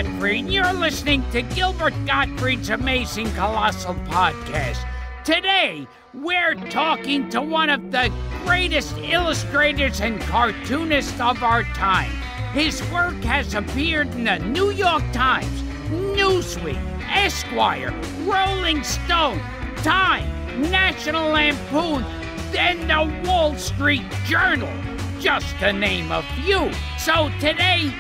Gottfried, and you're listening to Gilbert Gottfried's amazing Colossal podcast. Today, we're talking to one of the greatest illustrators and cartoonists of our time. His work has appeared in the New York Times, Newsweek, Esquire, Rolling Stone, Time, National Lampoon, and the Wall Street Journal, just to name a few. So today,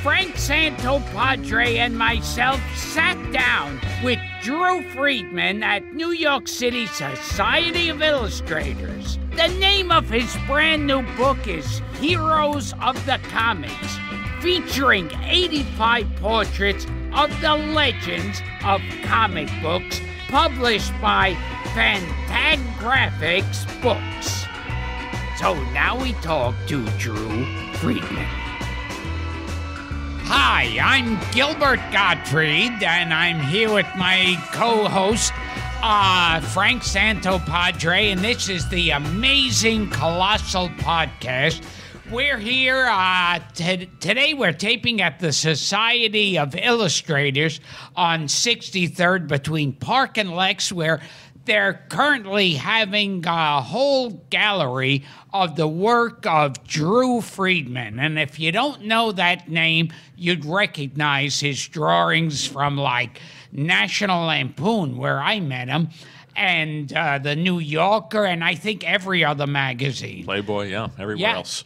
Frank Santopadre and myself sat down with Drew Friedman at New York City Society of Illustrators. The name of his brand new book is Heroes of the Comics, featuring 85 portraits of the legends of comic books published by Fantagraphics Books. So now we talk to Drew Friedman. Hi, I'm Gilbert Gottfried, and I'm here with my co-host, Frank Santopadre, and this is the amazing Colossal podcast. We're here, today we're taping at the Society of Illustrators on 63rd between Park and Lex, where they're currently having a whole gallery of the work of Drew Friedman. And if you don't know that name, you'd recognize his drawings from, like, National Lampoon, where I met him, and the New Yorker, and I think every other magazine. Playboy, yeah, everywhere else.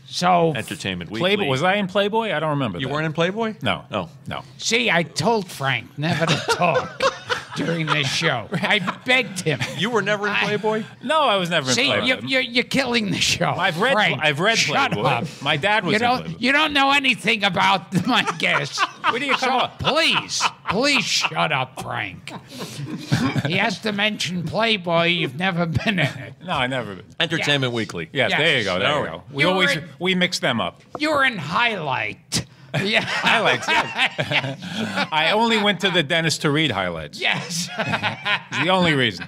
So Entertainment Weekly. Playboy, was I in Playboy? I don't remember You that. weren't in Playboy? No. Oh. No. See, I told Frank never to talk during this show. I begged him. You were never in Playboy? No, I was never in See, Playboy. you're killing the show. I've read Shut Playboy. up. My dad was in Playboy. You don't know anything about my guest. Where do you come up? Please shut up, Frank. He has to mention Playboy. You've never been in it. No, I never. Entertainment Weekly. Yes, Yes. there you go. There you go. We mix them up. You were in Highlight. Yeah. Highlights, yes. I only went to the dentist to read highlights. Yes. It's the only reason.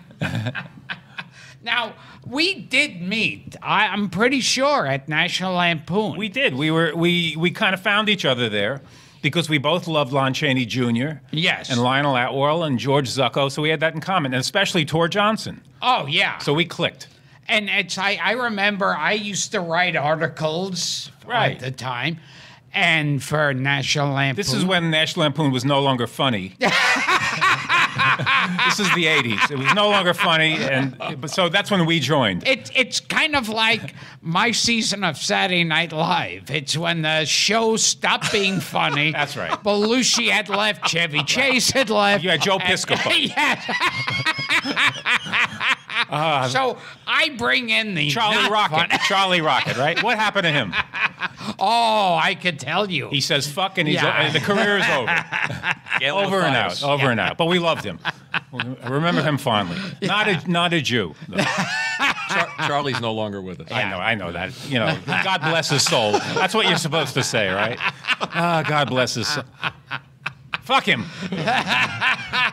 Now, we did meet, I'm pretty sure, at National Lampoon. We did. We kind of found each other there because we both loved Lon Chaney Jr. Yes. And Lionel Atwill and George Zucco, so we had that in common, and especially Tor Johnson. Oh, yeah. So we clicked. And I remember I used to write articles at the time, and for National Lampoon. This is when National Lampoon was no longer funny. This is the 80s. It was no longer funny, and so that's when we joined. It's kind of like my season of Saturday Night Live. It's when the show stopped being funny. That's right. Belushi had left, Chevy Chase had left. You had Joe Piscopo. Yes. So I bring in the Charlie Rocket. Charlie Rocket, right? What happened to him? Oh, I could tell you. He says fuck, and the career is over. Over and out, over and out. But we loved him. I remember him fondly. Not a Jew. Though. Charlie's no longer with us. I know that. You know, God bless his soul. That's what you're supposed to say, right? God bless his soul. Fuck him.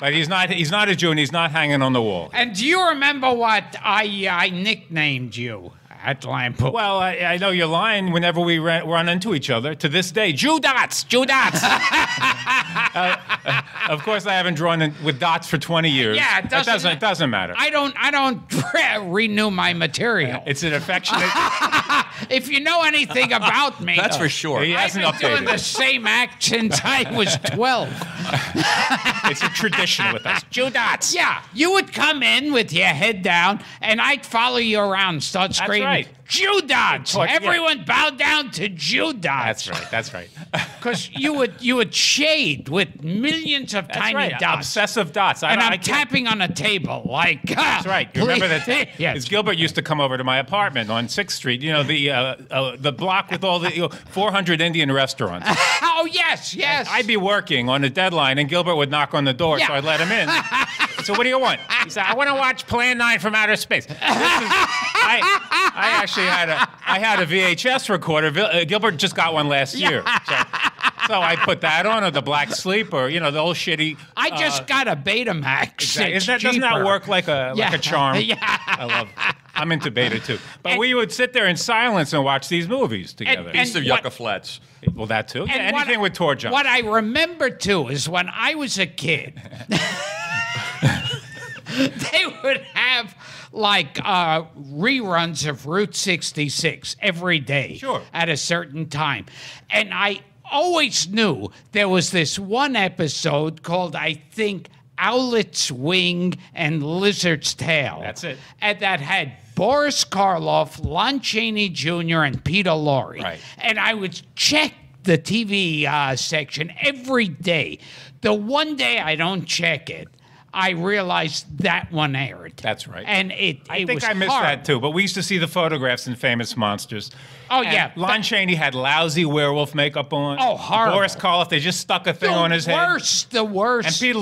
But he's not a Jew, and he's not hanging on the wall. And do you remember what I nicknamed you at Lampoon? Well, I know your line whenever we run into each other. To this day, Jew dots. Of course, I haven't drawn with dots for 20 years. Yeah, it doesn't matter. I don't renew my material. It's an affectionate. If you know anything about me, That's for sure. He I've hasn't been doing updated. the same act since I was 12. It's a tradition with us. Jew dots. Yeah, you would come in with your head down, and I'd follow you around and start screaming, right. Jew dots! Yeah. Everyone bow down to Jew dots. That's right. Because you would shade with millions of tiny right. dots. Obsessive dots. And I'm tapping on a table like. That's right. You remember that? Yes. Gilbert used to come over to my apartment on 6th Street. You know, the block with all the 400 Indian restaurants. Oh, yes. I'd be working on a deadline, and Gilbert would knock on the door, so I'd let him in. So what do you want? He said, I want to watch Plan 9 from Outer Space. I actually had a VHS recorder. Gilbert just got one last year. So I put that on, or the Black Sleep, or the old shitty. I just got a Betamax. Exactly. Doesn't that work like a charm? Yeah. I love. I'm into Beta too. But we would sit there in silence and watch these movies together. East of Yucca Flats. Well, that too. Yeah, And anything with Tor Jones. What I remember too is when I was a kid, they would have like reruns of Route 66 every day Sure. at a certain time. And I always knew there was this one episode called, I think, Owlet's Wing and Lizard's Tail. That's it. And that had Boris Karloff, Lon Chaney Jr., and Peter Lorre. Right. And I would check the TV section every day. The one day I don't check it, I realized that one aired. That's right. And I think I missed that too, but we used to see the photographs in Famous Monsters. Oh, And yeah. Lon Chaney had lousy werewolf makeup on. Oh, horrible. Boris Karloff, they just stuck a thing on his head. The worst. And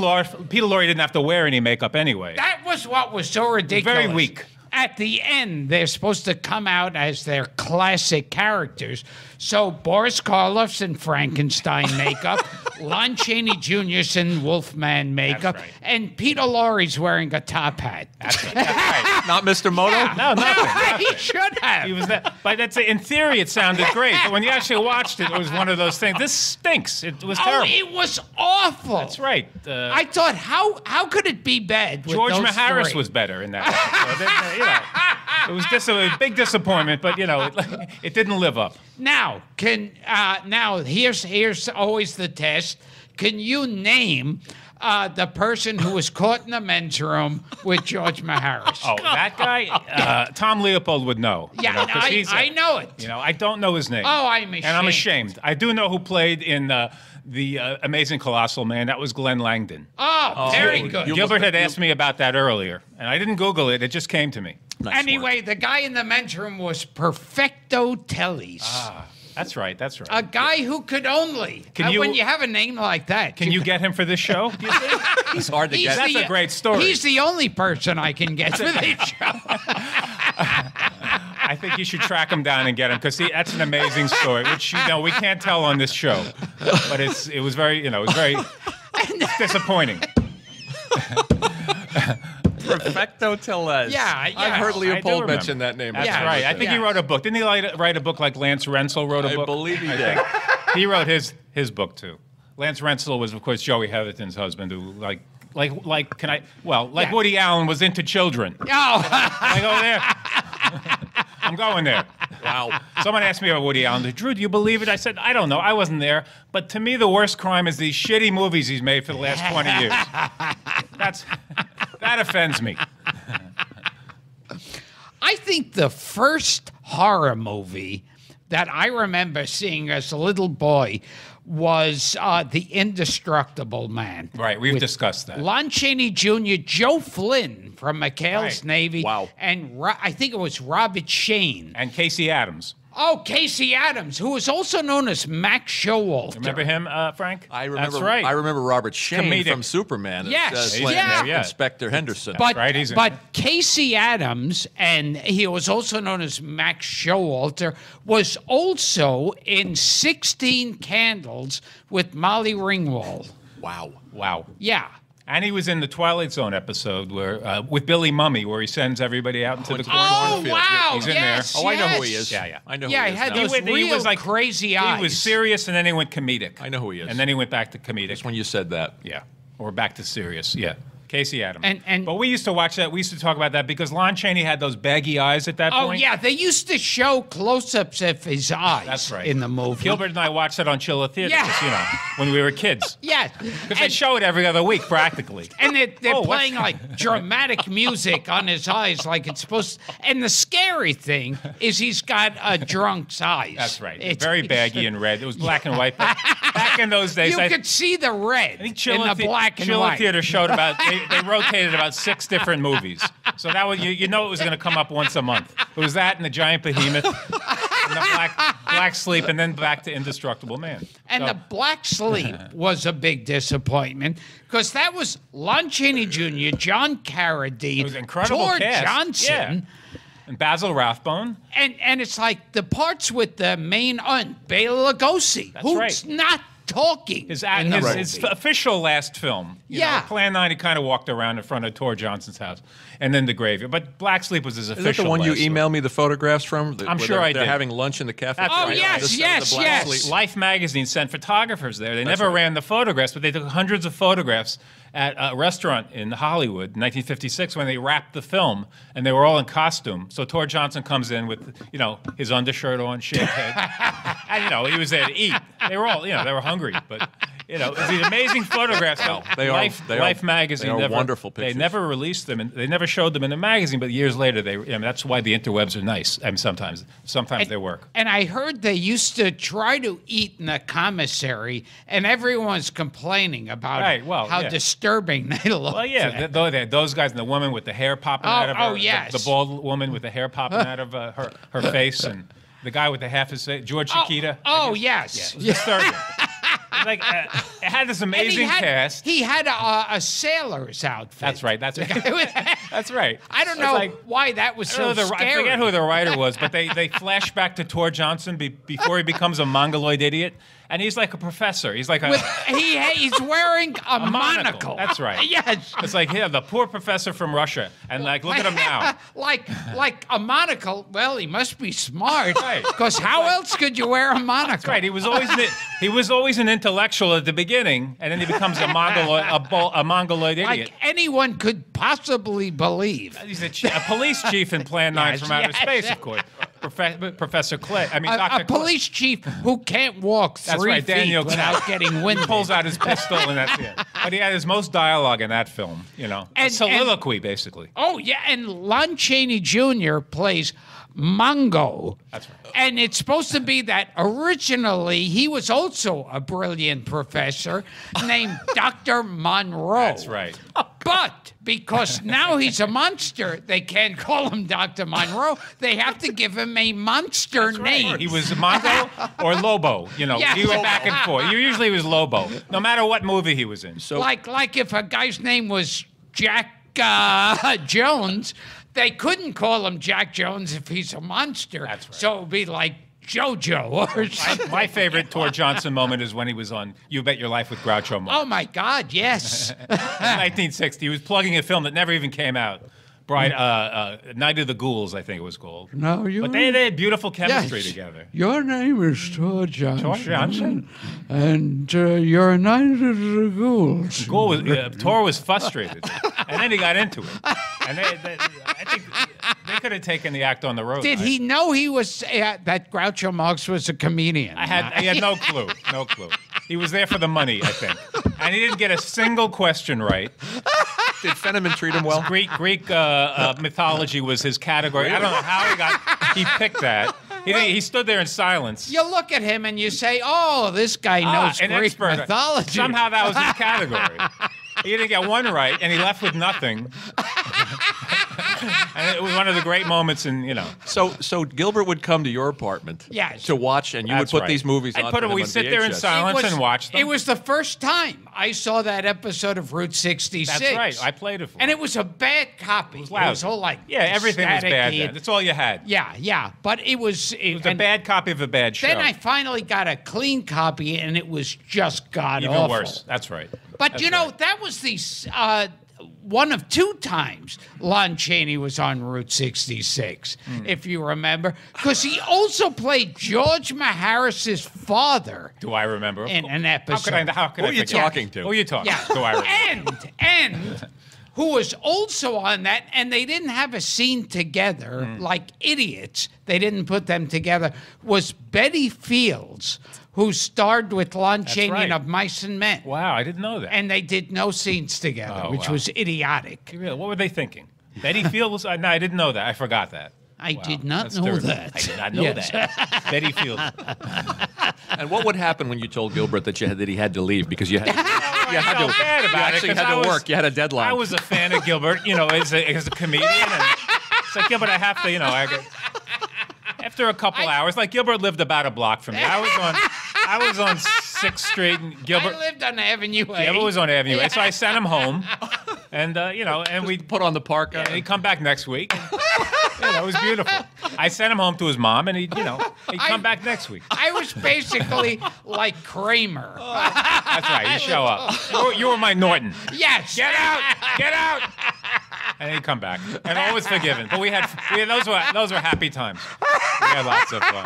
Peter Lorre didn't have to wear any makeup anyway. That was what was so ridiculous. Very weak. At the end, they're supposed to come out as their classic characters. So Boris Karloff's in Frankenstein makeup, Lon Chaney Jr.'s in Wolfman makeup, right. and Peter Lorre's wearing a top hat. That's right. Not Mr. Moto? No, nothing. He should have. He was that, but in theory, it sounded great. But when you actually watched it, it was one of those things. This stinks. It was terrible. It was awful. That's right. I thought, how could it be bad? With George those Maharis three? was better in that episode. It was a big disappointment, but it didn't live up. Now, here's always the test. Can you name the person who was caught in the men's room with George Maharis? Oh, that guy? Tom Leopold would know. Yeah, 'cause he's I know it. I don't know his name. Oh, I'm ashamed. And I'm ashamed. I do know who played in the Amazing Colossal Man. That was Glenn Langdon. Oh, very good. Gilbert had asked me about that earlier, and I didn't Google it. It just came to me. Nice Anyway, work. the guy in the men's room was Perfecto Tellis. That's right. That's right. A guy who could only. Can you- when you have a name like that. Can you get him for this show? Do you think? It's hard to He's get. That's a great story. He's the only person I can get for this show. I think you should track him down and get him because that's an amazing story, which we can't tell on this show, but it was very disappointing. Perfecto Telez. Yeah, I've heard I do Leopold remember. mention that name. That's Yeah, right. I think he yeah. wrote a book. Didn't he write a book like Lance Rensel wrote a book? I believe he did. He wrote his book too. Lance Rensel was, of course, Joey Heatherton's husband, who like Yeah. Woody Allen was into children. Oh, I go there. I'm going there. Wow. Someone asked me about Woody Allen. Drew, do you believe it? I said, I don't know. I wasn't there. But to me, the worst crime is these shitty movies he's made for the last 20 years. That offends me. I think the first horror movie that I remember seeing as a little boy was The Indestructible Man. Right, we've with discussed that. Lon Chaney Jr., Joe Flynn from McHale's Right. Navy. Wow. And I think it was Robert Shane. And Casey Adams. Oh, Casey Adams, who was also known as Max Showalter. Remember him, Frank? I remember. That's right. I remember Robert Shane Comedic. from Superman. as, Yes, Slim yeah. Yeah. Inspector Henderson. But, right, he's in but it. Casey Adams, and he was also known as Max Showalter, was also in 16 Candles with Molly Ringwald. Wow. Yeah. And he was in the Twilight Zone episode where with Billy Mummy, where he sends everybody out into the into cornfield. Oh, Cornfield. wow. He's in yes, oh, I know who he yes. is. Yeah. I know Yeah, who he he is had now. those real crazy eyes. He was serious, and then he went comedic. I know who he is. And then he went back to comedic. Just when you said that. Yeah. Or back to serious. Yeah. Casey Adams. And- but we used to watch that. We used to talk about that because Lon Chaney had those baggy eyes at that Oh, point. yeah. They used to show close-ups of his eyes That's right. in the movie. Gilbert and I watched that on Chilla Theater, Yeah. 'cause, when we were kids. Yeah. Because they show it every other week, practically. And they're Oh, what's- playing like dramatic music on his eyes, like it's supposed. And the scary thing is he's got a drunk's eyes. That's right. It's Very baggy and red. It was black and white. But back in those days, You could see the red I think in the black and Chilla white. Theater showed about they rotated about 6 different movies. So that was it was going to come up once a month. It was that and the Giant Behemoth, and the Black Sleep, and then back to Indestructible Man. And So- the Black Sleep was a big disappointment because that was Lon Chaney Jr., John Carradine, It was an incredible George cast. Johnson. And Basil Rathbone. And it's like the parts with the main aunt, Bela Lugosi, That's who's right. not talking. His official last film. You know, Plan 9, he kind of walked around in front of Tor Johnson's house. And then the graveyard. But Black Sleep was his official. Is that the one you last emailed me the photographs from? I'm sure I did. They're having lunch in the cafe. That's right. Yes. Life magazine sent photographers there. They never ran the photographs, but they took hundreds of photographs at a restaurant in Hollywood in 1956 when they wrapped the film, and they were all in costume. So Tor Johnson comes in with, you know, his undershirt on, shaved head. And, you know, he was there to eat. They were all, you know, they were hungry, but... You know, these amazing photographs. Life magazine. They are wonderful pictures. They never released them, and they never showed them in the magazine. But years later, that's why the interwebs are nice. I mean, sometimes they work. And I heard they used to try to eat in the commissary, and everyone's complaining about how disturbing they look. Well, yeah, those guys and the woman with the hair popping out of her. The bald woman with the hair popping out of her face, and the guy with the half his face, George Chiquita. Yes. Yeah, it was disturbing. Like it had this amazing cast. He had a sailor's outfit. That's right. That's right. I don't know why that was so scary. I forget who the writer was, but they flash back to Tor Johnson before he becomes a mongoloid idiot, and he's like a professor. He's like he's wearing a monocle. That's right. Yes. It's like the poor professor from Russia, and like look at him now. like a monocle. Well, he must be smart. Because how else could you wear a monocle? That's right. He was always an intellectual at the beginning, and then he becomes a mongoloid idiot. Like anyone could possibly believe. He's a police chief in Plan 9 from outer space, of course. Professor Clay. I mean, Dr. A police chief who can't walk 3 feet without getting winded. He pulls out his pistol, and that's it. But he had his most dialogue in that film, you know. A soliloquy, basically. Oh, yeah, and Lon Chaney Jr. plays Mongo. That's right. And it's supposed to be that originally he was also a brilliant professor named Dr. Monroe. That's right. But because now he's a monster, they can't call him Dr. Monroe. They have to give him a monster name. Right. He was Mongo or Lobo. You know, he went back and forth. Usually he was Lobo, no matter what movie he was in. So, like if a guy's name was Jack Jones, they couldn't call him Jack Jones if he's a monster. That's right. So it would be like JoJo or something. My favorite Tor Johnson moment is when he was on You Bet Your Life with Groucho Marx. Oh, my God, yes. In 1960, he was plugging a film that never even came out. Night of the Ghouls, I think it was called. No, but they had beautiful chemistry together. Your name is Tor Johnson. Tor Johnson? And you're Night of the Ghouls. Tor was frustrated. And then he got into it. And I think they could have taken the act on the road. Did he know he was that Groucho Marx was a comedian? He had no clue. No clue. He was there for the money, I think. And he didn't get a single question right. Did Fenneman treat him well? Greek mythology was his category. Really? I don't know how he picked that. He stood there in silence. You look at him and you say, "Oh, this guy knows Greek mythology." Somehow that was his category. He didn't get one right, and he left with nothing. And it was one of the great moments in, you know. So Gilbert would come to your apartment to watch, and you would put these movies on. We'd sit there in silence and watch them. It was the first time I saw that episode of Route 66. That's right. I played it for And it was a bad copy. It was all like everything was bad then. That's all you had. Yeah. But it was a bad copy of a bad show. Then I finally got a clean copy, and it was just god-awful. Even worse. That's right. But, that was the one of 2 times Lon Chaney was on Route 66, if you remember. Because he also played George Maharis's father. Do I remember? In an episode. How could I forget? Who are you talking to? Who are you talking to? Do I remember? And who was also on that, and they didn't have a scene together like idiots. They didn't put them together, was Betty Fields, who starred with Lon Chaney in Of Mice and Men. Wow, I didn't know that. And they did no scenes together, which was idiotic. What were they thinking? Betty Fields? No, I didn't know that. I forgot that. I did not know that. I did not know that. Betty Fields. And what would happen when you told Gilbert that he had to leave because you had to work. You had a deadline. I was a fan of Gilbert, as a comedian. And it's like, Gilbert, I have to, after a couple hours, like Gilbert lived about a block from me. I was on 6th Street, and Gilbert. I lived on Avenue A. Gilbert was on Avenue A, so I sent him home. And and we put on the parka. And he'd come back next week. It was beautiful. I sent him home to his mom, and he'd come back next week. I was basically like Kramer. That's right. You show up. You were my Norton. Yes. Get out. And he'd come back, and always forgiven. But we had those were happy times. We had lots of fun.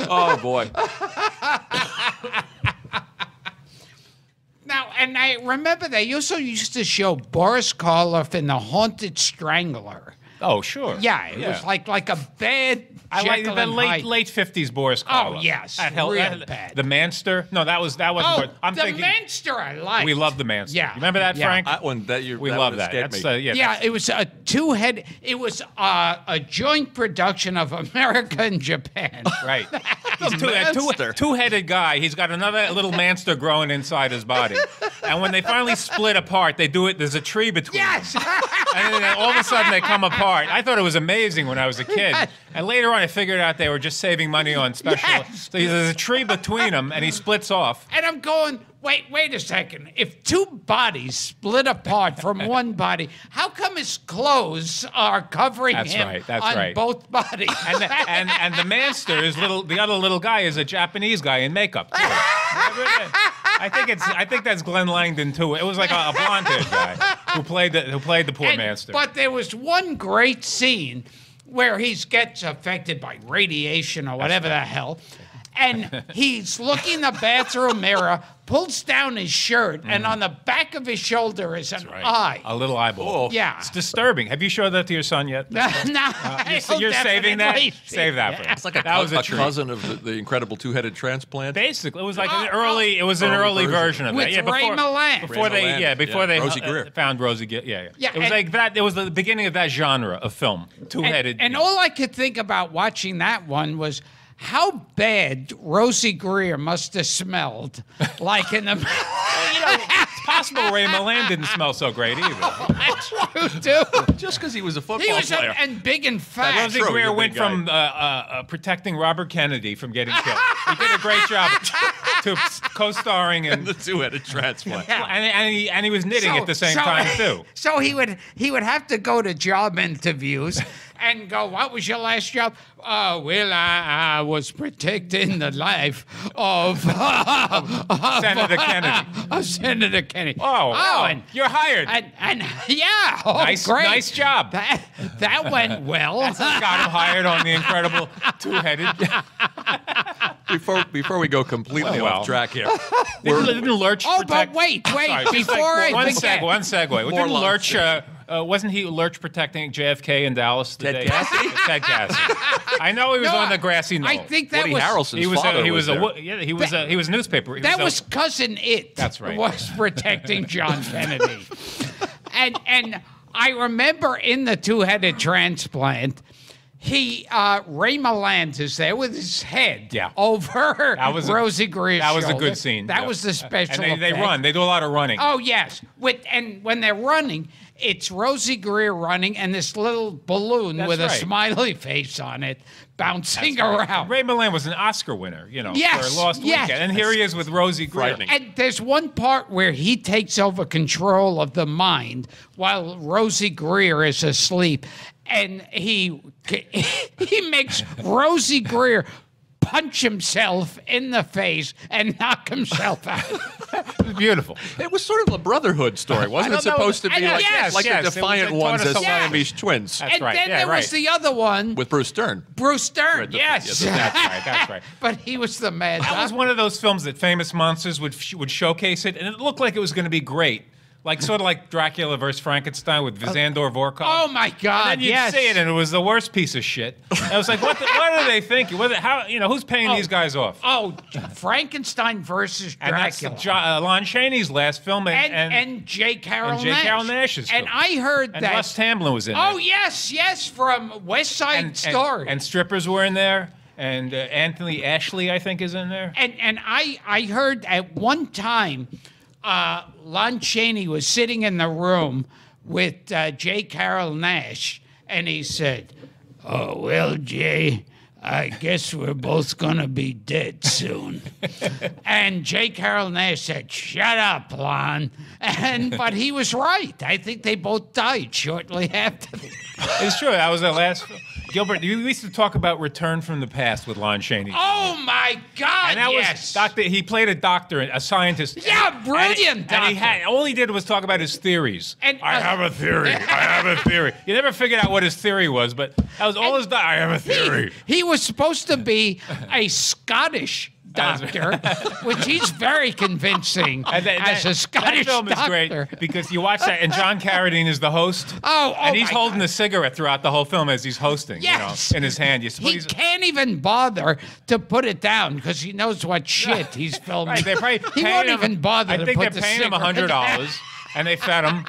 Oh boy. Now, and I remember they also used to show Boris Karloff in The Haunted Strangler. Oh, sure. Yeah, it was like a bad I like the late 50s Boris Karloff. Oh, yes. Real bad. The Manster? No, that wasn't. I'm the thinking, Manster I liked. We love the Manster. Yeah. You remember that, Frank? We love that. Yeah, it was a two-head. It was a joint production of America and Japan. Right. He's a two-headed guy. He's got another little Manster growing inside his body. And when they finally split apart, they do it. There's a tree between them. And then all of a sudden they come apart. I thought it was amazing when I was a kid. Yes. And later on I figured out they were just saving money on special. Yes. So there's a tree between them and he splits off. And I'm going, wait a second. If two bodies split apart from one body, how come his clothes are covering him on both bodies? And the Manster is the other little guy is a Japanese guy in makeup too. I think that's Glenn Langdon too. It was like a blonde-haired guy who played the poor Manster. But there was one great scene where he gets affected by radiation or whatever the hell, and he's looking in the bathroom mirror, pulls down his shirt, and on the back of his shoulder is an eye. A little eyeball. Oh. Yeah. It's disturbing. Have you showed that to your son yet? No. You're saving that? Save that for him. It's like a cousin of the incredible two-headed transplant. Basically, it was like an early version of with that. With Ray Milland. Before they Rosie Greer. found Rosie Greer. Yeah. It was like that. It was the beginning of that genre of film. Two-headed. And all I could think about watching that one was how bad Rosie Greer must have smelled, like in the. It's possible Ray Milland didn't smell so great either. That's true too. Just because he was a football player. And big and fat. Rosie Greer went from protecting Robert Kennedy from getting killed. He did a great job to co-starring in the two-headed transplant. Yeah. And he was knitting at the same time too. So he would have to go to job interviews and go, "What was your last job?" Well, I was protecting the life of Senator Kennedy. Senator Kennedy. And you're hired. And yeah, great. Nice job. That went well. Got him hired on the incredible two-headed. Before we go completely off track here, didn't Lurch protect? But wait. Sorry, before I forget. One segue. Didn't Lurch? Wasn't he Lurch protecting JFK in Dallas today? Ted Cassidy. I know he was on the grassy knoll. I think that Woody was Harrelson's father was there. He was newspaper. That was Cousin It. That's right. Was protecting John Kennedy, and I remember in the two-headed transplant. Ray Milland is there with his head over Rosie Greer's That was shoulder. a good scene. That was the special And they run. They do a lot of running. Oh, yes. And when they're running, it's Rosie Greer running and this little balloon with a smiley face on it bouncing around. Ray Milland was an Oscar winner, for Lost Weekend. And here he is with Rosie Greer. And there's one part where he takes over control of the mind while Rosie Greer is asleep. And he makes Rosie Greer punch himself in the face and knock himself out. It was beautiful. It was sort of a brotherhood story, wasn't it? Supposed to be the Defiant Ones as Siamese twins. That's right. Then there was the other one with Bruce Stern. Yes. That's right. But he was the mad. That was one of those films that Famous Monsters would showcase it, and it looked like it was going to be great. Sort of like Dracula versus Frankenstein with Vyzandor Vorkov. Oh my God! And then you'd see it, and it was the worst piece of shit. I was like, what are they thinking? Who's paying these guys off? Frankenstein versus Dracula. And that's Lon Chaney's last film, and J. Carroll Nash's film. And I heard that Les Tamblyn was in there. Oh yes, from West Side Story. And strippers were in there. And Anthony Ashley, I think, is in there. And I heard at one time. Lon Chaney was sitting in the room with J. Carroll Nash, and he said, "Oh, well, Jay, I guess we're both going to be dead soon. And J. Carrol Naish said, shut up, Lon. But he was right. I think they both died shortly after. It's true. That was the last. Gilbert, you used to talk about Return from the Past with Lon Chaney. Oh, my God, and that yes. Was he played a doctor, a scientist. Yeah, brilliant doctor. And all he did was talk about his theories. And, I have a theory. I have a theory. You never figured out what his theory was, but that was all his I have a theory. He was supposed to be a Scottish doctor, which he's very convincing as a Scottish that film doctor. Is great because you watch that, and John Carradine is the host. And he's holding a cigarette throughout the whole film as he's hosting. Yes. In his hand. He can't even bother to put it down because he knows what shit he's filming. Right, they probably he won't even bother I to think put they're the paying him $100. And they fed him,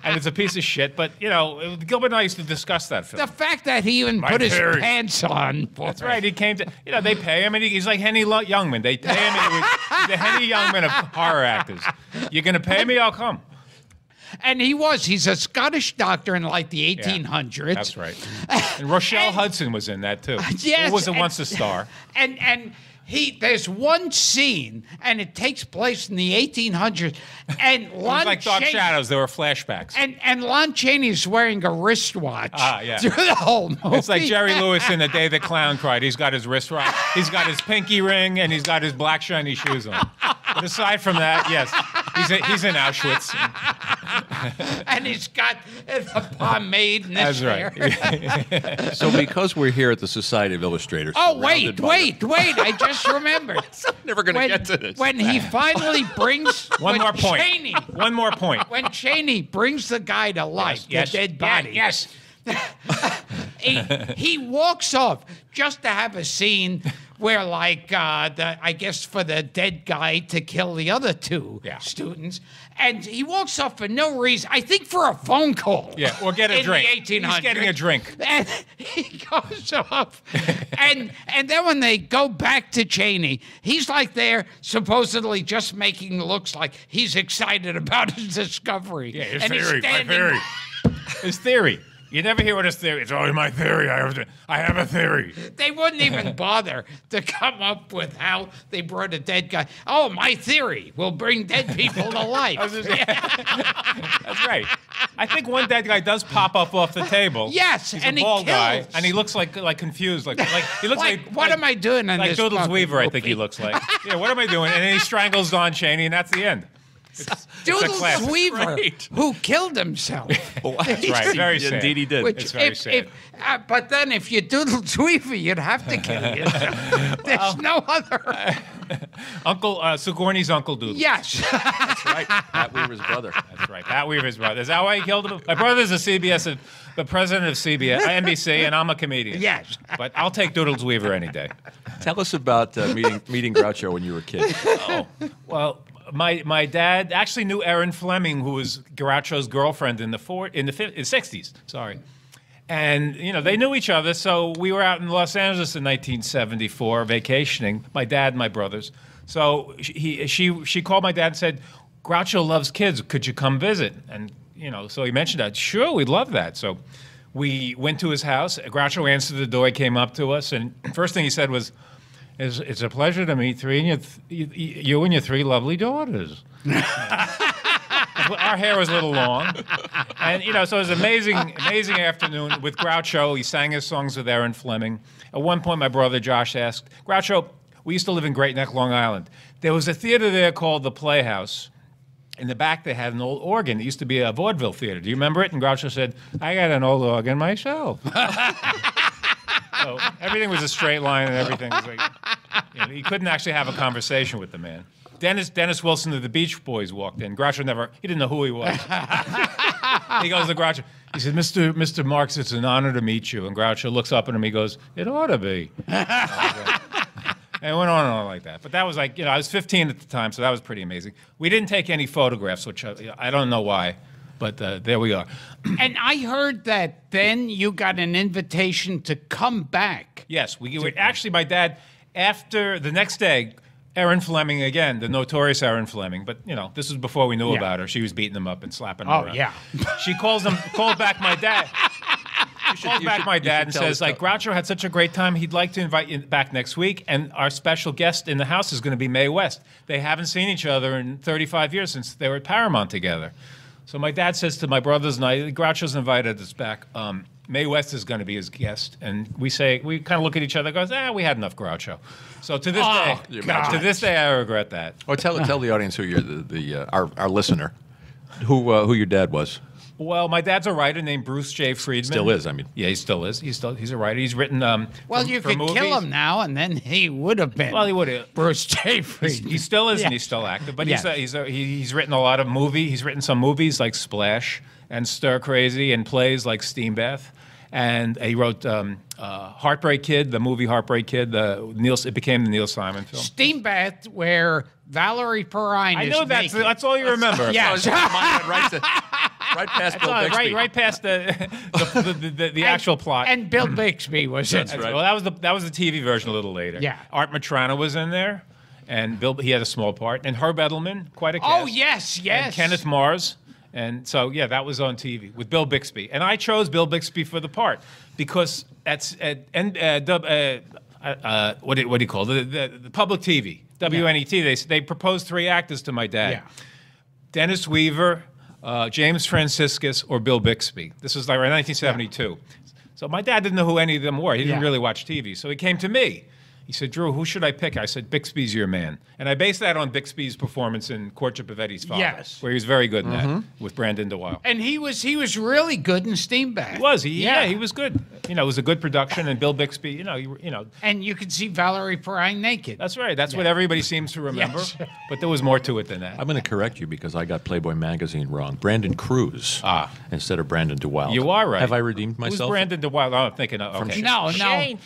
and it's a piece of shit. But, Gilbert and I used to discuss that film. The fact that he even put his pants on. That's right. He came to, they pay him, and he's like Henny Youngman. They pay him, and he's the Henny Youngman of horror actors. You're going to pay me, I'll come. And he's a Scottish doctor in like the 1800s. Yeah, that's right. And Rochelle Hudson was in that, too. Yes. Who was once a star. And there's one scene, and it takes place in the 1800s, and it was like Dark Shadows. There were flashbacks. And Lon Chaney's wearing a wristwatch through the whole movie. It's like Jerry Lewis in The Day the Clown Cried. He's got his wristwatch, he's got his pinky ring, and he's got his black shiny shoes on. But aside from that, yes, he's in Auschwitz. And he's got the pomade in his hair. Right. So because we're here at the Society of Illustrators. Oh, wait. I just remembered. I'm never going to get to this. When he finally brings... One more point. When Chaney brings the guy to life, the dead body. Yes. He walks off just to have a scene where, I guess for the dead guy to kill the other two students. And he walks off for no reason. I think for a phone call. Yeah, or get a drink. In the 1800s. He's getting a drink. And he goes off. and then when they go back to Chaney, he's like there supposedly just making looks like he's excited about his discovery. Yeah, his theory. His theory. You never hear what his theory is. It's always my theory. I have a theory. They wouldn't even bother to come up with how they brought a dead guy. Oh, my theory will bring dead people to life. That's right. I think one dead guy does pop up off the table. Yes, he's and a bald he kills. guy, and he looks like confused, he looks like what am I doing in this Doodles Weaver? movie? I think he looks like. Yeah, what am I doing? And then he strangles Don Chaney, and that's the end. Doodles Weaver, who killed himself. That's right. Very sad. Indeed, he did. It's very sad. But then, if you Doodles Weaver, you'd have to kill yourself. There's no other. Sigourney's Uncle Doodles. Yes. That's right. Pat Weaver's brother. That's right. Pat Weaver's brother. Is that why he killed him? My brother's the president of NBC, and I'm a comedian. Yes. But I'll take Doodles Weaver any day. Tell us about meeting Groucho when you were a kid. Oh, well. My dad actually knew Erin Fleming, who was Groucho's girlfriend in the 60s. Sorry, and they knew each other. So we were out in Los Angeles in 1974 vacationing. My dad and my brothers. So she called my dad and said, "Groucho loves kids. Could you come visit?" And so he mentioned that. Sure, we'd love that. So we went to his house. Groucho answered the door. He came up to us, and first thing he said was, "It's a pleasure to meet you and your three lovely daughters." Our hair was a little long, and so it was an amazing afternoon with Groucho. He sang his songs with Erin Fleming. At one point, my brother Josh asked Groucho. We used to live in Great Neck, Long Island. There was a theater there called the Playhouse. In the back, they had an old organ. It used to be a vaudeville theater. Do you remember it? And Groucho said, "I got an old organ myself." So everything was a straight line, and everything was like, he couldn't actually have a conversation with the man. Dennis Wilson of the Beach Boys walked in. Groucho he didn't know who he was. He goes to Groucho. He said, Mr. Marx, it's an honor to meet you. And Groucho looks up at him. He goes, "It ought to be." And it went on and on like that. But that was like, I was 15 at the time, so that was pretty amazing. We didn't take any photographs, which I don't know why. But there we are. And I heard that then you got an invitation to come back. Yes. We were actually, my dad, after the next day, Erin Fleming again, the notorious Erin Fleming. But, this was before we knew about her. She was beating him up and slapping him around. Oh, yeah. She called back my dad. calls back my dad and says, like, Groucho had such a great time, he'd like to invite you back next week, and our special guest in the house is going to be Mae West. They haven't seen each other in 35 years since they were at Paramount together. So my dad says to my brothers and I, Groucho's invited us back. Mae West is going to be his guest, and we kind of look at each other, and goes, we had enough Groucho. So to this day, I regret that. Or tell the audience who you're our listener, who your dad was. Well, my dad's a writer named Bruce J. Friedman. Still is, I mean. Yeah, he still is. He's a writer. He's written you could kill him now, and then he would have been. Well, he would have. Bruce J. Friedman. He still is, and he's still active. But he's written a lot of movies. He's written some movies like Splash and Stir Crazy, and plays like Steam Bath. And he wrote Heartbreak Kid, the movie Heartbreak Kid. It became the Neil Simon film. Steam Bath, where Valerie Perrine is I know that's all you remember. Yeah. Right past Bill Bixby. Right past the actual plot. And Bill Bixby was in it. Right. Well, that was the TV version a little later. Yeah. Art Matrana was in there, and he had a small part. And Herb Edelman, quite a cast. Oh, yes. And Kenneth Mars. And so, that was on TV with Bill Bixby. And I chose Bill Bixby for the part because what do you call it? The public TV, WNET, they proposed 3 actors to my dad. Yeah. Dennis Weaver, James Franciscus, or Bill Bixby. This was like 1972. Yeah. So my dad didn't know who any of them were. He didn't really watch TV. So he came to me. He said, Drew, who should I pick? I said, Bixby's your man. And I based that on Bixby's performance in Courtship of Eddie's Father, where he was very good in that with Brandon DeWild. And he was really good in Steam Bath. He was. He was good. It was a good production, and Bill Bixby, And you could see Valerie Perrine naked. That's right. That's what everybody seems to remember. Yes. But there was more to it than that. I'm going to correct you because I got Playboy magazine wrong. Brandon Cruz instead of Brandon DeWild. You are right. Have I redeemed myself? Who's Brandon DeWild? I'm thinking of, okay. No.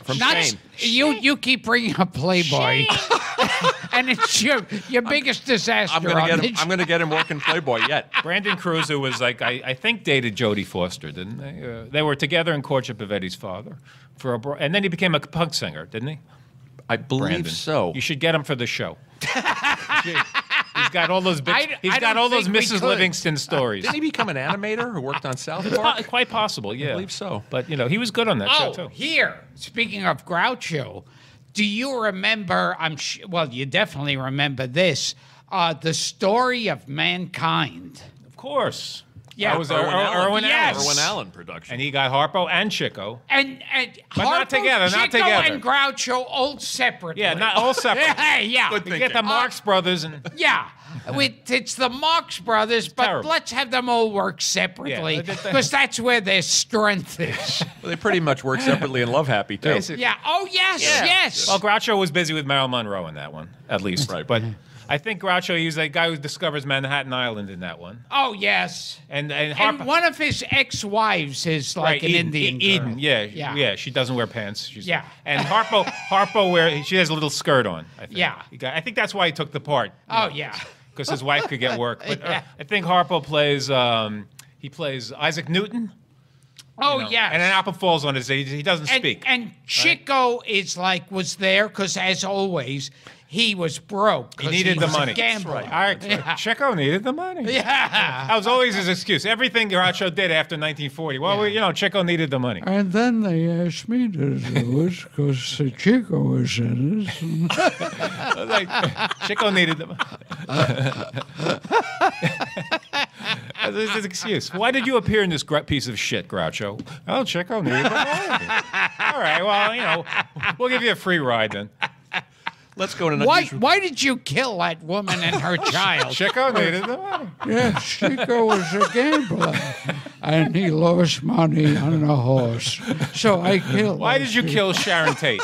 From Shane. You keep bringing up Playboy. And it's your biggest disaster. I'm going to get him working Playboy yet. Brandon Cruz, who was like, I think dated Jodie Foster, didn't they? They were together in Courtship of Eddie's Father. And then he became a punk singer, didn't he? I believe so. You should get him for the show. He's got all those Mrs. Livingston stories. Didn't he become an animator who worked on South Park? Quite possible, yeah. I believe so. But, he was good on that show, too. Oh, here, speaking of Groucho, do you remember, you definitely remember this, The Story of Mankind? Of course. Yeah, that was Irwin Allen production. And he got Harpo and Chico. And but not together, Chico and Groucho all separately. Yeah, not all separate. Yeah. You get the Marx Brothers and... Yeah. It's the Marx Brothers, but terrible. Let's have them all work separately because that's where their strength is. Well, they pretty much work separately in Love Happy, too. Basically. Yeah. Oh, yes. Well, Groucho was busy with Marilyn Monroe in that one, at least. Right. But I think Groucho, he was that guy who discovers Manhattan Island in that one. Oh, yes. And one of his ex-wives is like an Indian girl. Eden, yeah. She doesn't wear pants. And Harpo, she has a little skirt on, I think. Yeah. I think that's why he took the part. Oh, yeah. Because his wife could get work. But I think Harpo plays Isaac Newton. Oh, yeah. And an apple falls on his head. He doesn't speak. And Chico was there because, as always, he was broke. He needed the money. Gambler. That's right. Chico needed the money. Yeah. That was always his excuse. Everything Groucho did after 1940. Well, Chico needed the money. And then they asked me to do it because Chico was in it. Chico needed the money. That's his excuse. Why did you appear in this piece of shit, Groucho? Oh, Chico needed the money. All right, well, we'll give you a free ride then. Let's go to why did you kill that woman and her child? Chico needed the money. Yes, Chico was a gambler, and he lost money on a horse. So I killed him. Why did you kill Sharon Tate?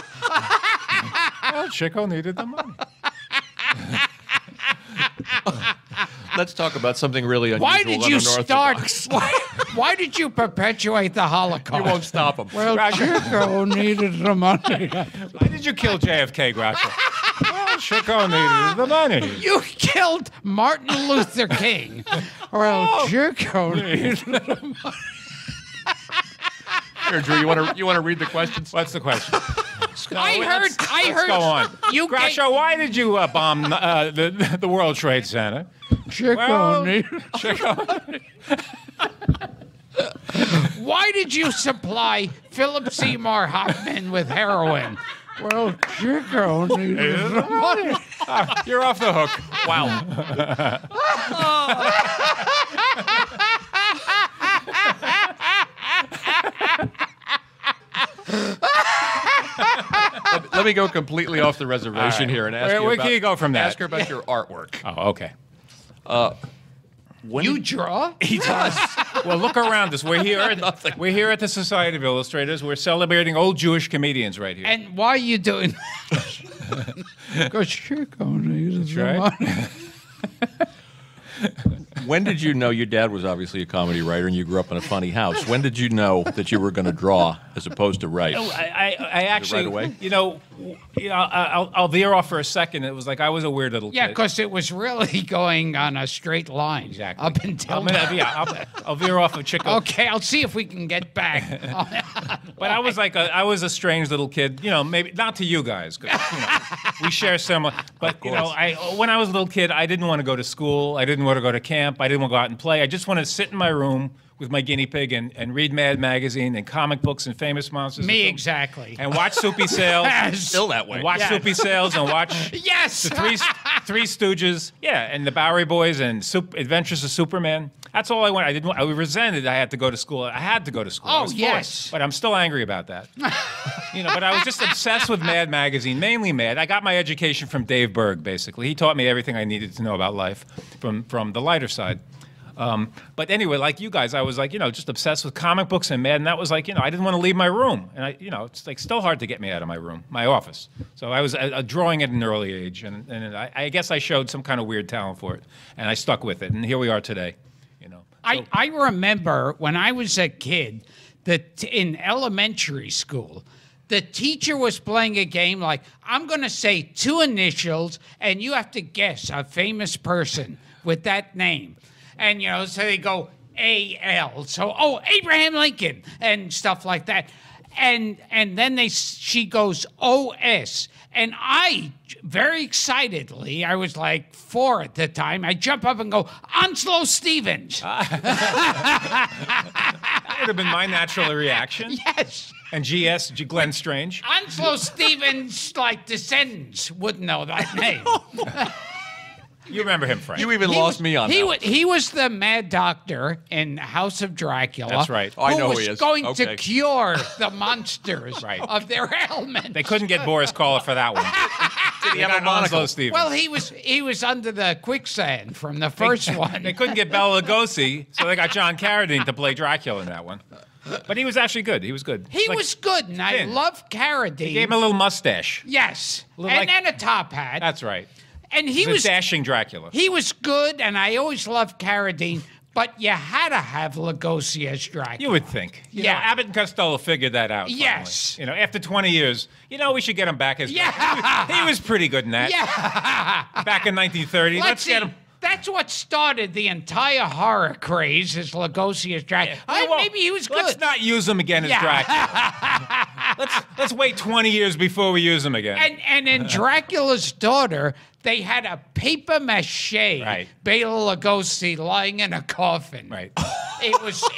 Well, Chico needed the money. Let's talk about something really unusual. Why did you start? Why did you perpetuate the Holocaust? You won't stop him. Well, Chico needed the money. Why did you kill JFK, Groucho? Well, Chico needed the money. You killed Martin Luther King. Well, Chico needed the money. Here, Drew, you want to read the questions? What's the question? I heard. Let's go on. Groucho, why did you bomb the World Trade Center? Chico needed. Chico. Why did you supply Philip Seymour Hoffman with heroin? Well, Chico needed the money. You're off the hook. Wow. Let me go completely off the reservation here and ask you where about, can you go from that? Ask her about your artwork. Oh, okay. You draw? He does. Well, look around us. We're here at the Society of Illustrators. We're celebrating old Jewish comedians right here. And why are you doing Because Chico needed the right. money. When did you know your dad was obviously a comedy writer and you grew up in a funny house? When did you know that you were going to draw as opposed to write? Oh, I actually, right away? I'll veer off for a second. It was like I was a weird little Yeah, kid. because it was really going on a straight line. Exactly. Up until now. I'll veer off of Chico. Okay, I'll see if we can get back. But I was a strange little kid. Maybe not to you guys, 'cause, we share similar. But when I was a little kid, I didn't want to go to school. I didn't want to go to camp. I didn't want to go out and play. I just wanted to sit in my room with my guinea pig and read Mad Magazine and comic books and Famous Monsters. Me, exactly. And watch Soupy Sales. Still that way. And watch Soupy Sales and watch Yes! the Three Stooges. Yeah, and the Bowery Boys and Adventures of Superman. That's all I wanted. I resented I had to go to school. I had to go to school. I Oh, was yes. forced, but I'm still angry about that. But I was just obsessed with Mad Magazine, mainly Mad. I got my education from Dave Berg, basically. He taught me everything I needed to know about life from the lighter side. But anyway, like you guys, I was like, just obsessed with comic books and Mad, and that was like, I didn't want to leave my room, and it's like still hard to get me out of my room, my office. So I was drawing at an early age, and I guess I showed some kind of weird talent for it, and I stuck with it, and here we are today. I remember when I was a kid that in elementary school, the teacher was playing a game like, I'm going to say two initials, and you have to guess a famous person with that name. And, so they go A.L. So, Abraham Lincoln and stuff like that. And then she goes O.S. And I, very excitedly, I was like 4 at the time, I jump up and go, Onslow Stevens. That would have been my natural reaction. Yes. And G.S. Glenn Strange. Onslow Stevens, like descendants, wouldn't know that name. You remember him, Frank. You even lost me on that. He was the mad doctor in House of Dracula. That's right. I know who he was is. going Okay. to cure the monsters Right. of their ailment. They couldn't get Boris Karloff for that one. Did he have a monocle? Stevens. Well, he was under the quicksand from the first one. They couldn't get Bela Lugosi, so they got John Carradine to play Dracula in that one. But he was actually good. He was good. He was good, and I thin. love Carradine. He gave him a little mustache. Yes, Little like- and a top hat. That's right. And he He was was a dashing Dracula. He was good, and I always loved Carradine, but you had to have Lugosi as Dracula. You would think. You know, Abbott and Costello figured that out. Finally. Yes. After 20 years, we should get him back as Yeah. He was pretty good in that. Yeah. Back in 1930. Let's get him. That's what started the entire horror craze, is Lugosi as Dracula. Maybe he was good. Let's not use him again as Dracula. Let's wait 20 years before we use him again. And in Dracula's Daughter, they had a paper mache Bela Lugosi lying in a coffin. Right. It was No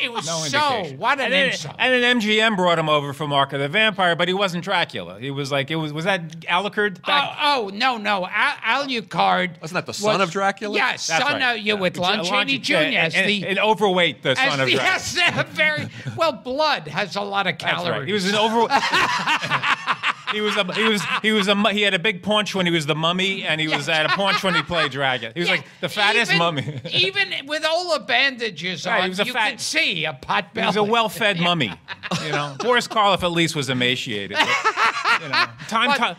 so indication. what an insult. And an MGM brought him over for Mark of the Vampire, but he wasn't Dracula. He was like was that Alucard? No. Alucard. Wasn't that the son of Dracula? Yes, That's son right. of you with Lon Chaney Jr. And overweight, the son of Dracula. Yes, very well. Blood has a lot of calories. That's right. He was an over. He had a big paunch when he was the mummy, and he was at a paunch when he played Dracula. He was like the fattest mummy. Even with all the bandages on, he was a you fat- could see a pot belly. He was a well-fed mummy. Boris Karloff at least was emaciated. But,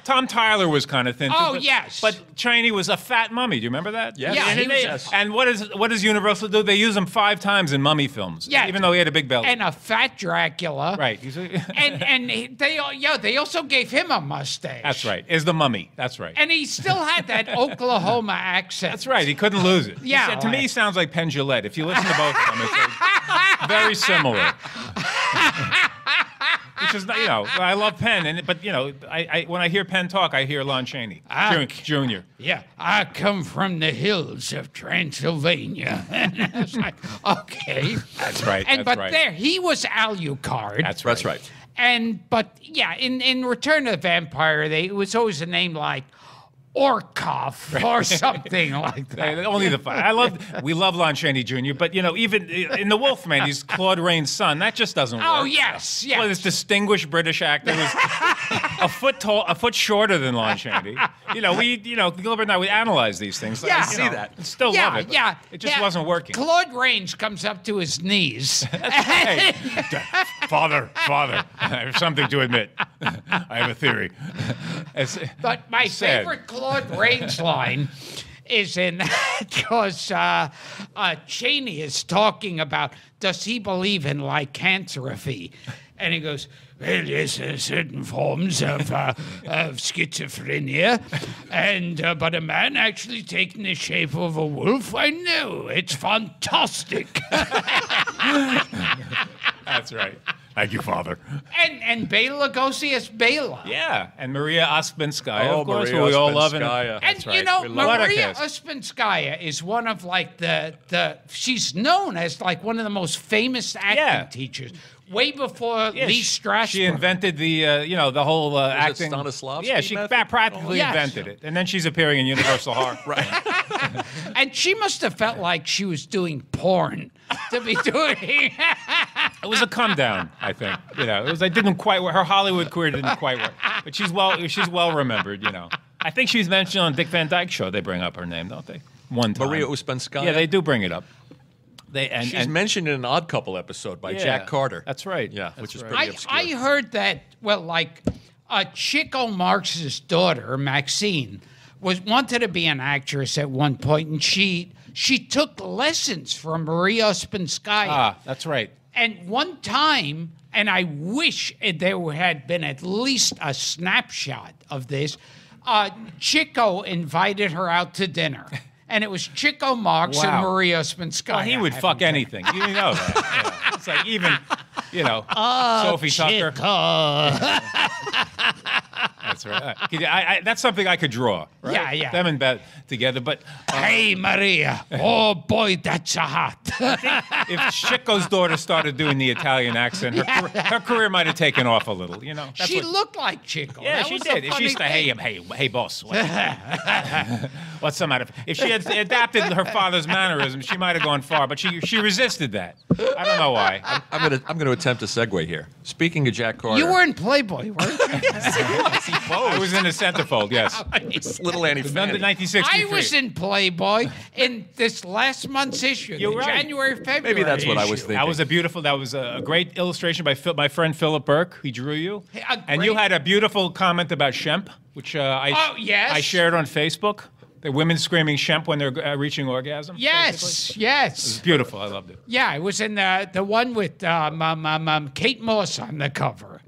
Tom Tyler was kind of thin. Oh, too, yes. But Chaney was a fat mummy. Do you remember that? Yes. Yeah, he was- Yes. And what does Universal do? They use him 5 times in mummy films. Yeah. Even though he had a big belly. And a fat Dracula. Right. They also gave him a mustache. That's right. Is the mummy. That's right. And he still had that Oklahoma accent. That's right. He couldn't lose it. Yeah, To me, he sounds like Penn Jillette. If you listen to both of them, it's like very similar. is not, I love Penn, but I when I hear Penn talk, I hear Lon Chaney Jr. Yeah, I come from the hills of Transylvania. And it's like, okay. That's right. But there, he was Alucard. That's right. But in Return of the Vampire, it was always a name like Orkoff or something like that. Only the fun. We love Lon Chaney Jr., but even in The Wolfman, he's Claude Rains' son. That just doesn't work. Oh yes. Well, this distinguished British actor who's a foot tall, a foot shorter than Lon Chaney. Gilbert and I, we analyze these things. Yeah. I see that. Still love it. Yeah. It just wasn't working. Claude Rains comes up to his knees. Hey, Father, I have something to admit. I have a theory. But my favorite Claude Rains line is in because Cheney is talking about, does he believe in lycanthropy? And he goes, well, yes, there are certain forms of schizophrenia, but a man actually taking the shape of a wolf, I know, it's fantastic. That's right. Thank you, Father. And Bela Lugosi as Bela. Yeah, and Maria Ospinskaya, of course, Maria who we all love. And That's right. Maria Ospinskaya is one of she's known as like one of the most famous acting teachers. Way before Lee Strasberg. She invented the whole acting. Stanislavski Yeah, she practically invented it. And then she's appearing in Universal Horror. Right. And she must have felt like she was doing porn to be doing. It was a come down, I think. It was. I didn't quite work. Her Hollywood career didn't quite work, but she's well remembered. I think she's mentioned on Dick Van Dyke Show. They bring up her name, don't they? One time. Maria Ospinskaya. Yeah, they do bring it up. She's mentioned in an Odd Couple episode by Jack Carter. That's right. Yeah, which is pretty obscure. I heard that. Well, like Chico Marx's daughter Maxine wanted to be an actress at one point, and she took lessons from Maria Ospinskaya. Ah, that's right. And one time, and I wish there had been at least a snapshot of this, Chico invited her out to dinner. And it was Chico Marx and Maria Ospinskaya. Well, he would fuck anything. You know that. It's like even, Sophie Tucker. That's right. That's something I could draw. Right? Yeah. Them in bed together. But hey, Maria. Oh boy, that's a hot. if Chico's daughter started doing the Italian accent, her career might have taken off a little. She looked like Chico. Yeah, she did. If she used to hey, boss. What's the matter? If she had adapted her father's mannerisms, she might have gone far. But she resisted that. I don't know why. I'm going to attempt a segue here. Speaking of Jack Carter, you were in Playboy, weren't you? I was in the centerfold. Yes. It's little Annie Fanny. 1963. I was in Playboy in this last month's issue, You're right. January, February. Maybe that's what I was thinking. That was a great illustration by my friend Philip Burke. He drew you. And great- you had a beautiful comment about Shemp, which I shared on Facebook. The women screaming Shemp when they're reaching orgasm. Yes, basically. yes. It was beautiful. I loved it. Yeah, it was in the one with Kate Moss on the cover.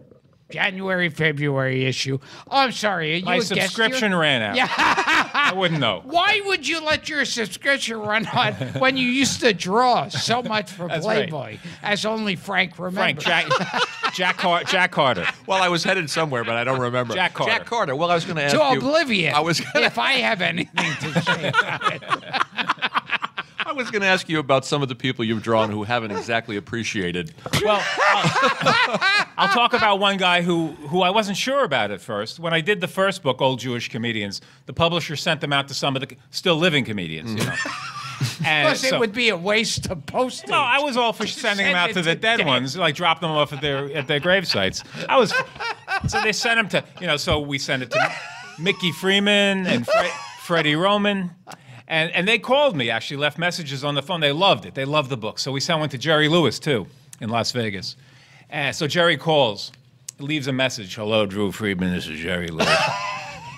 January, February issue. Oh, I'm sorry. My subscription ran out. Yeah. I wouldn't know. Why would you let your subscription run out when you used to draw so much for Playboy, as only Frank remembers? Jack Carter. Well, I was headed somewhere, but I don't remember. Jack Carter. Well, I was going to ask To you. oblivion. If I have anything to say about it. I was going to ask you about some of the people you've drawn who haven't exactly appreciated. Well, I'll talk about one guy who I wasn't sure about at first. When I did the first book, Old Jewish Comedians, the publisher sent them out to some of the still living comedians, And Plus, it would be a waste of postage. No, I was all for sending them out to the dead ones, like drop them off at their grave sites. So they sent them to, so we sent it to Mickey Freeman and Freddie Roman. And they called me, actually, left messages on the phone. They loved it. They loved the book. So we sent one to Jerry Lewis, too, in Las Vegas. And so Jerry calls, leaves a message. Hello, Drew Friedman. This is Jerry Lewis.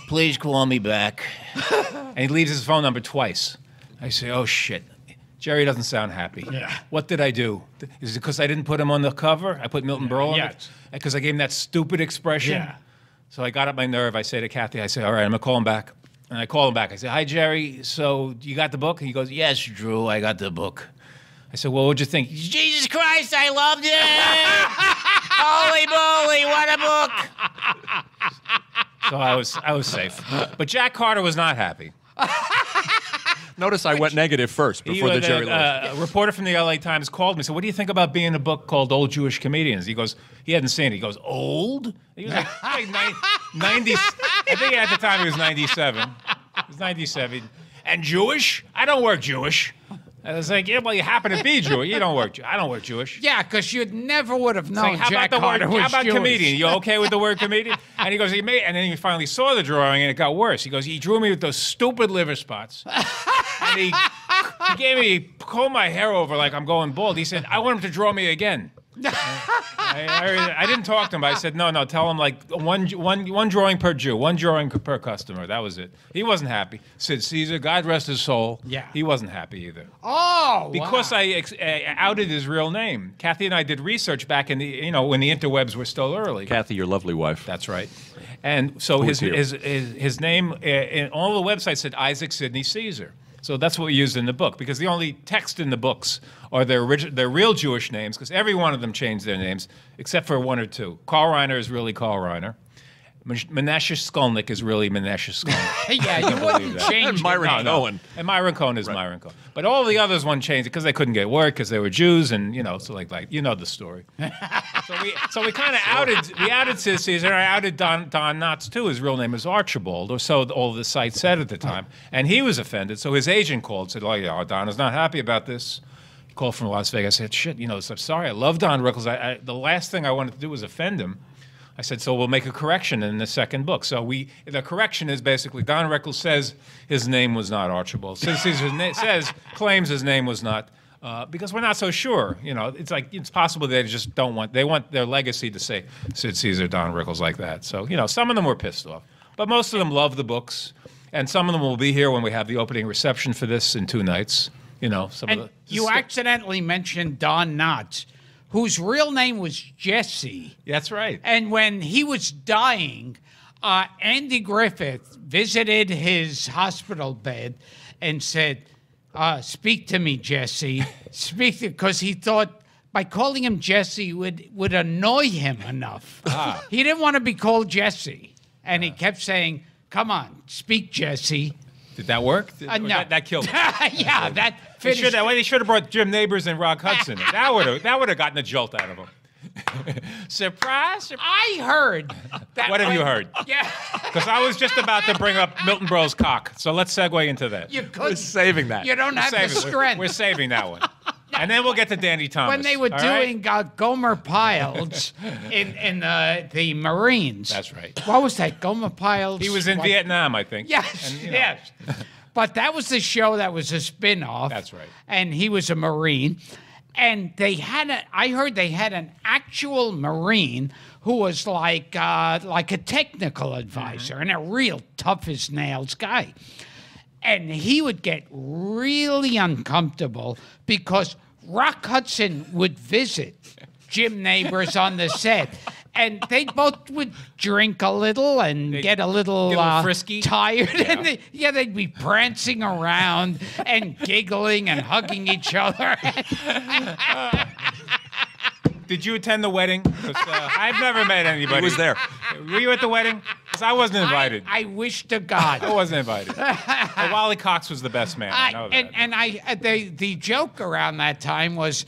Please call me back. And he leaves his phone number twice. I say, oh, shit. Jerry doesn't sound happy. Yeah. What did I do? Is it because I didn't put him on the cover? I put Milton Berle on it? Because I gave him that stupid expression? Yeah. So I got up my nerve. I say to Kathy, all right, I'm going to call him back. And I call him back. I say, hi, Jerry. So you got the book? And he goes, yes, Drew, I got the book. I said, well, what'd you think? Jesus Christ, I loved it. Holy moly, what a book! So I was safe. But Jack Carter was not happy. Notice I went negative first before the Jerry Lewis. A reporter from the LA Times called me and said, what do you think about being in a book called Old Jewish Comedians? He goes, he hadn't seen it. He goes, old? He was like 90. I think at the time he was 97. He was 97. And Jewish? I don't work Jewish. I was like, yeah, well, you happen to be Jewish. You don't work. I don't work Jewish. Yeah, because you never would have known How Jack about Carter was How about Jewish. comedian? You okay with the word comedian? And he goes, and then he finally saw the drawing, and it got worse. He goes, he drew me with those stupid liver spots. And he combed my hair over like I'm going bald. He said, I want him to draw me again. I didn't talk to him, but I said, no, tell him like one drawing per Jew, one drawing per customer. That was it. He wasn't happy. Sid Caesar, God rest his soul. Yeah. He wasn't happy either. Oh, Because wow. I outed his real name. Kathy and I did research back in the, when the interwebs were still early. Kathy, your lovely wife. That's right. And so his name in all the websites said Isaac Sidney Caesar. So that's what we used in the book, because the only text in the books are their real Jewish names, because every one of them changed their names, except for one or two. Karl Reiner is really Karl Reiner. Menashe Skolnick is really Menashe Skolnick. Yeah, you wouldn't change And it. Myron Cohen. And Myron Cohen is Myron Cohen. But all the others one changed it because they couldn't get work because they were Jews, and so like you know the story. so we kind of outed Sid Caesar, and I outed Don Knotts too. His real name is Archibald, or so all the site said at the time, and he was offended. So his agent called, said, "Oh yeah, Don is not happy about this." He called from Las Vegas. I said, "Shit, so I'm sorry. I love Don Rickles. The last thing I wanted to do was offend him." I said, so we'll make a correction in the second book. So the correction is basically Don Rickles says his name was not Archibald. Sid Caesar claims his name was not, because we're not so sure. It's possible they just they want their legacy to say Sid Caesar, Don Rickles like that. So, some of them were pissed off. But most of them love the books. And some of them will be here when we have the opening reception for this in 2 nights. You accidentally mentioned Don Knotts, whose real name was Jesse. That's right. And when he was dying, Andy Griffith visited his hospital bed and said, speak to me, Jesse. Because he thought by calling him Jesse would annoy him enough. He didn't want to be called Jesse. And he kept saying, come on, speak, Jesse. Did that work? No. That killed him. Yeah, that They finished. should have brought Jim Nabors and Rock Hudson. That would have gotten a jolt out of him. Surprise! I heard that. What have you heard? Yeah. Because I was just about to bring up Milton Berle's cock. So let's segue into that. You We're could. saving that. You don't have the strength. We're saving that one. And then we'll get to Danny Thomas. When they were all right? doing Gomer Pyle in the Marines. That's right. What was that? Gomer Pyle? He was in Vietnam, I think. Yes, And, yes. But that was the show that was a spin-off. That's right. And he was a Marine. And I heard they had an actual Marine who was like a technical advisor and a real tough-as-nails guy. And he would get really uncomfortable because Rock Hudson would visit Jim Nabors on the set. And they both would drink a little and get a little frisky. tired. Yeah. And they'd be prancing around and giggling and hugging each other. Did you attend the wedding? 'Cause, I've never met anybody. He was there. Were you at the wedding? Because I wasn't invited. I wish to God. I wasn't invited. Well, Wally Cox was the best man. I know that. The joke around that time was,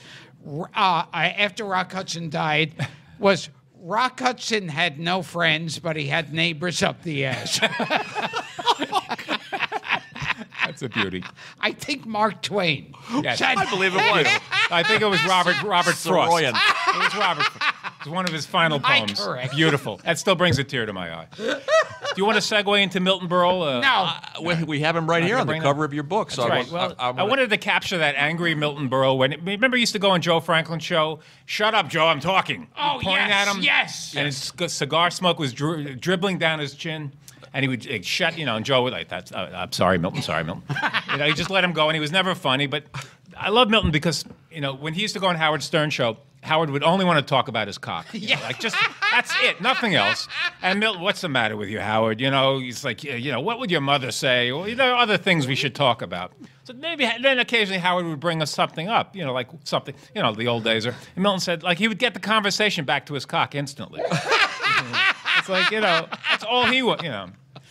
after Rock Hudson died, was Rock Hudson had no friends, but he had neighbors up the ass. That's a beauty. I think Mark Twain. Yes. said- I believe it was. I think it was Robert Frost. Soroyan. It was Robert. It was one of his final poems. correct. Beautiful. That still brings a tear to my eye. Do you want to segue into Milton Berle? No. We have him right here on the bring cover of your book. So That's right. Well, I wanted to capture that angry Milton Berle. Remember, he used to go on Joe Franklin's show. Shut up, Joe! I'm talking. Oh, pointing yes, at him. yes. And his cigar smoke was dribbling down his chin. And he would shut, and Joe would like, I'm sorry, Milton, sorry, Milton. He just let him go, and he was never funny. But I love Milton because, when he used to go on Howard Stern show, Howard would only want to talk about his cock. Like, just, that's it, nothing else. And Milton, what's the matter with you, Howard? He's like, what would your mother say? Well, there are other things we should talk about. So maybe then occasionally Howard would bring us something up, like something, the old days. And Milton said, like, he would get the conversation back to his cock instantly. It's like, that's all he would,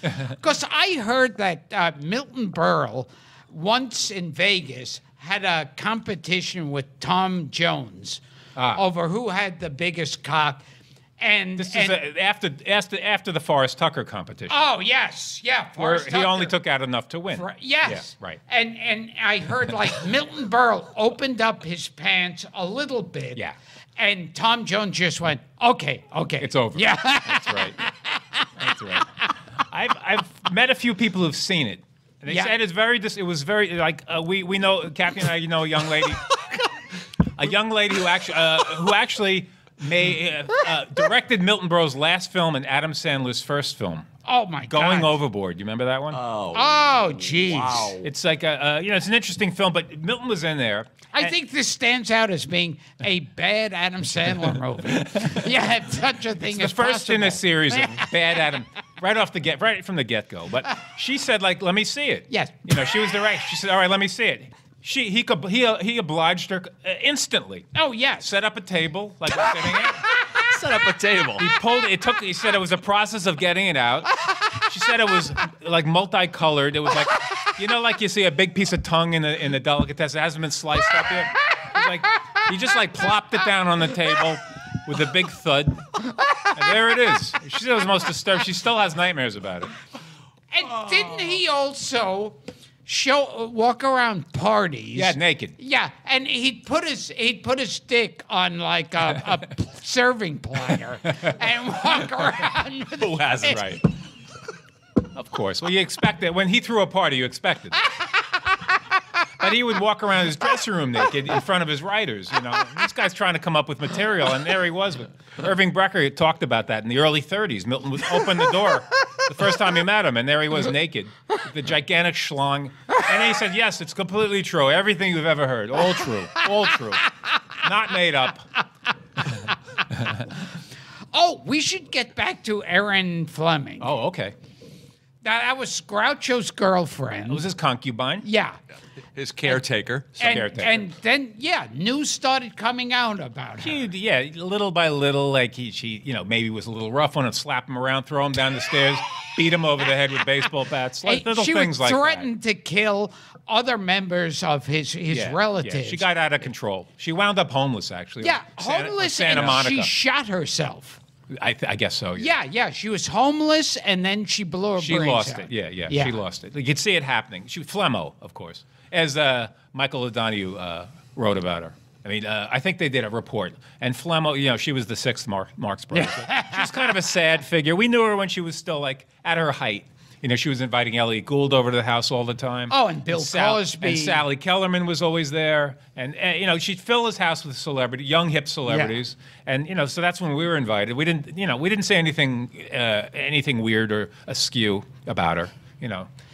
Because I heard that Milton Berle once in Vegas had a competition with Tom Jones over who had the biggest cock. And this is after the Forrest Tucker competition. Oh, yes. Yeah, where Forrest he Tucker. only took out enough to win. Yes. Yeah, right. And I heard, like, Milton Berle opened up his pants a little bit. Yeah. And Tom Jones just went, okay. It's over. Yeah. That's right. That's right. I've met a few people who've seen it. And they said it was very, like, we know, Kathy and I, a young lady. A young lady who actually directed Milton Berle's last film and Adam Sandler's first film. Oh, my God. Going Overboard. You remember that one? Oh, geez. Wow. It's like it's an interesting film, but Milton was in there. I think this stands out as being a bad Adam Sandler movie. Yeah, such a thing as the first possible. in a series of bad Adam, right from the get-go. But she said, like, let me see it. Yes. She was direct. She said, all right, let me see it. He obliged her instantly. Oh, yes. Set up a table, like we're sitting at. Set up a table. He pulled it. He said it was a process of getting it out. She said it was like multicolored. It was like, like you see a big piece of tongue in the delicatessen. It hasn't been sliced up yet. It was like he just like plopped it down on the table with a big thud, and there it is. She said it was most disturbed. She still has nightmares about it. And didn't he also walk around parties? Yeah, naked. Yeah, and he'd put his dick on like a serving platter and walk around. Who hasn't, right? Of course. Well, you expect it. When he threw a party, you expect it. But he would walk around his dressing room naked in front of his writers. This guy's trying to come up with material, and there he was. Irving Brecker had talked about that in the early 30s. Milton would open the door the first time he met him, and there he was naked, with the gigantic schlong. And he said, yes, it's completely true. Everything you've ever heard. All true. All true. Not made up. Oh, we should get back to Erin Fleming. Oh, okay. Now, that was Groucho's girlfriend. It was his concubine. Yeah. His caretaker. And then, news started coming out about her. Little by little, like she maybe was a little rough on him, slap him around, throw him down the stairs, beat him over the head with baseball bats, like little things like that. She threatened to kill other members of his relatives. Yeah. She got out of control. She wound up homeless, actually. Yeah, homeless, Santa and Monica. She shot herself. I guess so. Yeah. Yeah. She was homeless, and then she blew her She brains lost out. it. Yeah. She lost it. You could see it happening. She Flemmo, of course, as Michael O'Donoghue wrote about her. I mean, I think they did a report. And Flemmo, she was the sixth Marx Brothers. She was kind of a sad figure. We knew her when she was still, like, at her height. She was inviting Elliot Gould over to the house all the time. Oh, and Bill Cosby. And Sally Kellerman was always there. And she'd fill his house with young, hip celebrities. Yeah. And, so that's when we were invited. We didn't say anything weird or askew about her,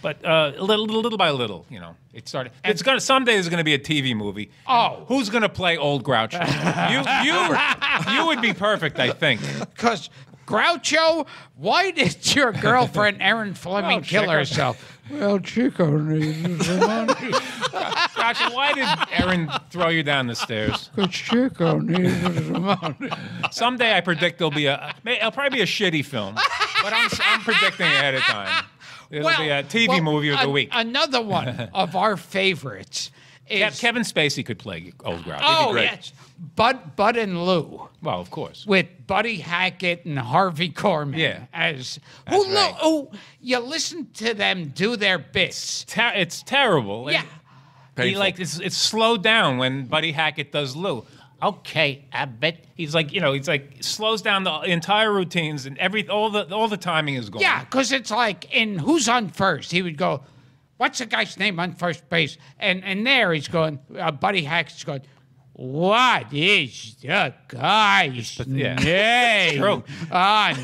But little by little, it started. Someday there's going to be a TV movie. Oh. Who's going to play old Groucho? you would be perfect, I think. Because Groucho, why did your girlfriend Erin Fleming kill herself? Well, Chico needed the money. Groucho, why did Erin throw you down the stairs? Because Chico needed the money. Someday I predict it'll probably be a shitty film, but I'm predicting ahead of time. It'll be a TV movie of the week. Another one of our favorites is Kevin Spacey could play old Groucho. Oh, yes. Bud and Lou. Well, of course. With Buddy Hackett and Harvey Korman. Yeah. You listen to them do their bits. It's terrible. Yeah. It's slowed down when Buddy Hackett does Lou. Okay, Abbott. He's like slows down the entire routines and all the timing is gone. Yeah, because it's like in Who's on First, he would go, what's the guy's name on first base? And there he's going, Buddy Hackett's going, what is the guy's name True. on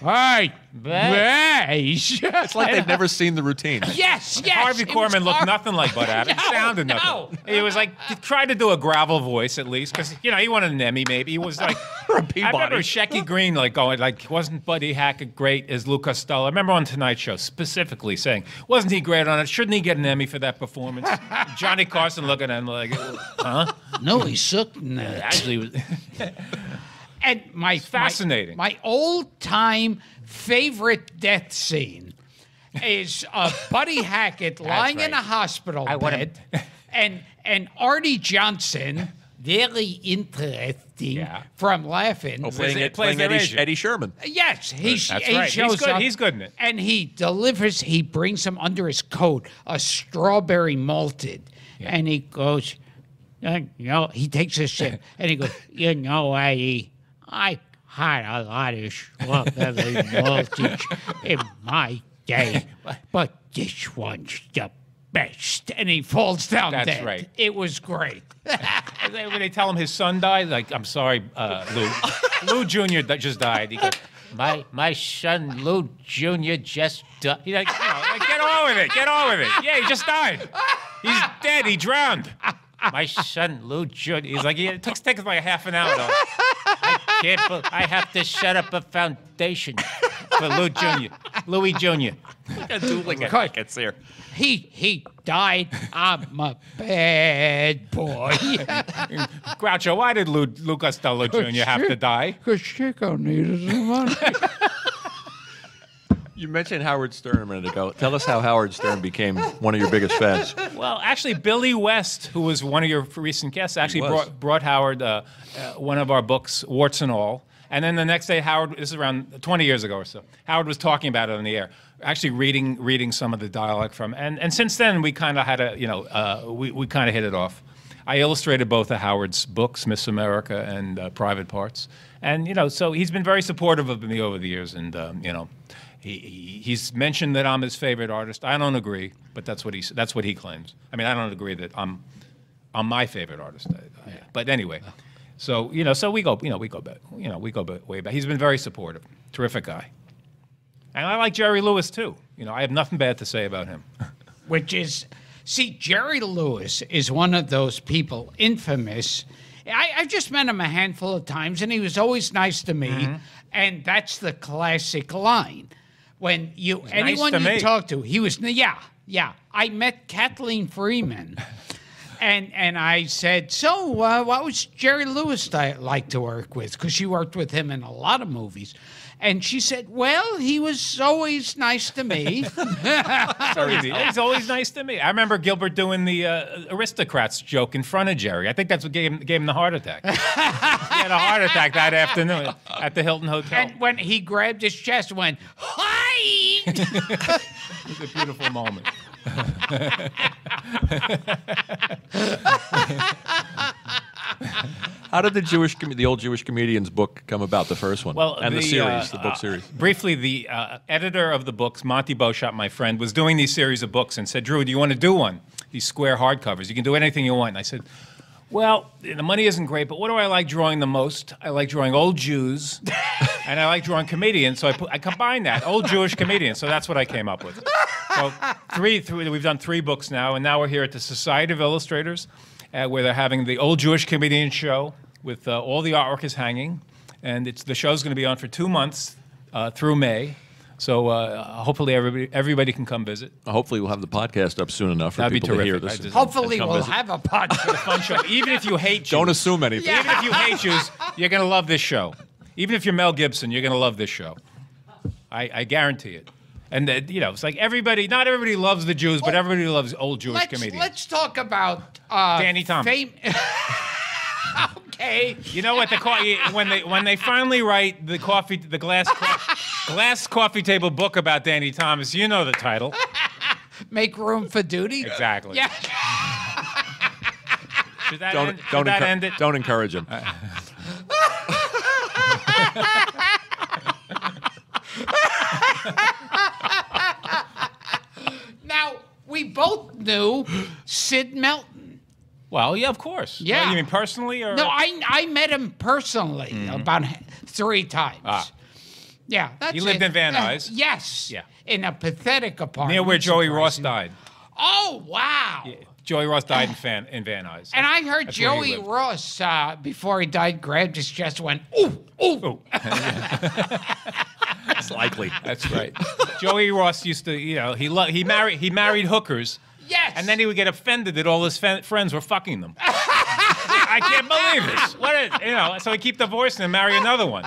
Hi, Bass. It's like they've never seen the routine. Yes. Harvey it was Korman looked Har- nothing like Bud Adams. No, Sounded nothing. no. He was like, he tried to do a gravel voice at least, because, you know, he wanted an Emmy maybe. He was like, I remember Shecky Green like going, like, wasn't Buddy Hackett great as Lou Costello? I remember on Tonight Show specifically saying, wasn't he great on it? Shouldn't he get an Emmy for that performance? Johnny Carson looking at him like, huh? No, he sucked in that. Actually, it was And fascinating. My old-time favorite death scene is Buddy Hackett lying in a right. hospital I wanna- bed, and Artie Johnson, very interesting Yeah. from laughing. Oh, plays playing their Eddie, agent. Eddie Sherman. Yes, he That's right. shows He's good. up. He's good in it. And he brings him under his coat a strawberry malted. And he goes, he takes a sip and he goes, Eddie, I had a lot of strawberry malted in my day, but this one's the best. And he falls down That's dead. right. It was great. When they tell him his son died, like, I'm sorry, Lou. Lou Jr. Just died. He goes, my son Lou Jr. just died. He's like, get on with it. Get on with it. Yeah, he just died. He's dead. He drowned. My son Lou Jr. He's like, it takes like a half an hour, though. I have to set up a foundation for Lou Jr. Louis Jr. Gets there. He died. I'm a bad boy. Groucho, why did Lou Costello Jr. have to die? Because Chico needed the money. You mentioned Howard Stern a minute ago. Tell us how Howard Stern became one of your biggest fans. Well, actually, Billy West, who was one of your recent guests, actually was. brought Howard one of our books, Warts and All. And then the next day, Howard, this is around 20 years ago or so, Howard was talking about it on the air, actually reading some of the dialogue from. And since then, we kind of had we kind of hit it off. I illustrated both of Howard's books, Miss America and Private Parts. And, so he's been very supportive of me over the years. And, he's mentioned that I'm his favorite artist. I don't agree, but that's what he claims. I mean, I don't agree that I'm my favorite artist. But anyway, so we go back, way back. He's been very supportive. Terrific guy. And I like Jerry Lewis too. I have nothing bad to say about him. Jerry Lewis is one of those people, infamous. I've just met him a handful of times, and he was always nice to me. Mm-hmm. And that's the classic line. When anyone nice to you me. talk to, he was, yeah. I met Kathleen Freeman. And I said, so what was Jerry Lewis like to work with? Because she worked with him in a lot of movies. And she said, well, he was always nice to me. He's always nice to me. I remember Gilbert doing the aristocrats joke in front of Jerry. I think that's what gave him the heart attack. He had a heart attack that afternoon at the Hilton Hotel. And when he grabbed his chest and went, hi! It was a beautiful moment. How did the old Jewish comedians book come about? The first one, Well, and the series, the book series. Briefly, the editor of the books, Monty Beauchamp, my friend, was doing these series of books and said, "Drew, do you want to do one? These square hardcovers. You can do anything you want." And I said, "Well, the money isn't great, but what do I like drawing the most? I like drawing old Jews, and I like drawing comedians. So I combined that, old Jewish comedians. So that's what I came up with. So we've done 3 books now, and now we're here at the Society of Illustrators, where they're having the old Jewish comedian show with all the artwork is hanging, and the show's going to be on for 2 months through May. So hopefully everybody can come visit. Hopefully, we'll have the podcast up soon enough for That'd be people to hear terrific. this. Hopefully and come we'll visit. have a podcast. Fun show. Even if you hate Jews, Don't assume anything. even if you hate Jews, you're going to love this show. Even if you're Mel Gibson, you're going to love this show. I guarantee it. And it's like not everybody loves the Jews, but everybody loves old Jewish comedians. Let's talk about Danny Thomas. Okay. You know what? When they finally write the glass coffee table book about Danny Thomas, you know the title. Make room for duty. Exactly. Yeah. Should that end it? Don't encourage him. Now we both knew Sid Melton. Well, yeah, of course. Yeah. Well, you mean personally, or No, I met him personally about 3 times. Yeah, that's He lived it. in Van Nuys. Yes. Yeah. In a pathetic apartment. Near where Joey Ross surprisingly. died. Oh, wow. Yeah. Joey Ross died in Van Nuys. And I heard That's where he Joey lived. Ross, before he died, grabbed his chest and went, ooh, ooh. That's likely. That's right. Joey Ross used to, he married hookers. Yes. And then he would get offended that all his friends were fucking them. I can't believe this. So he'd keep divorcing and marry another one.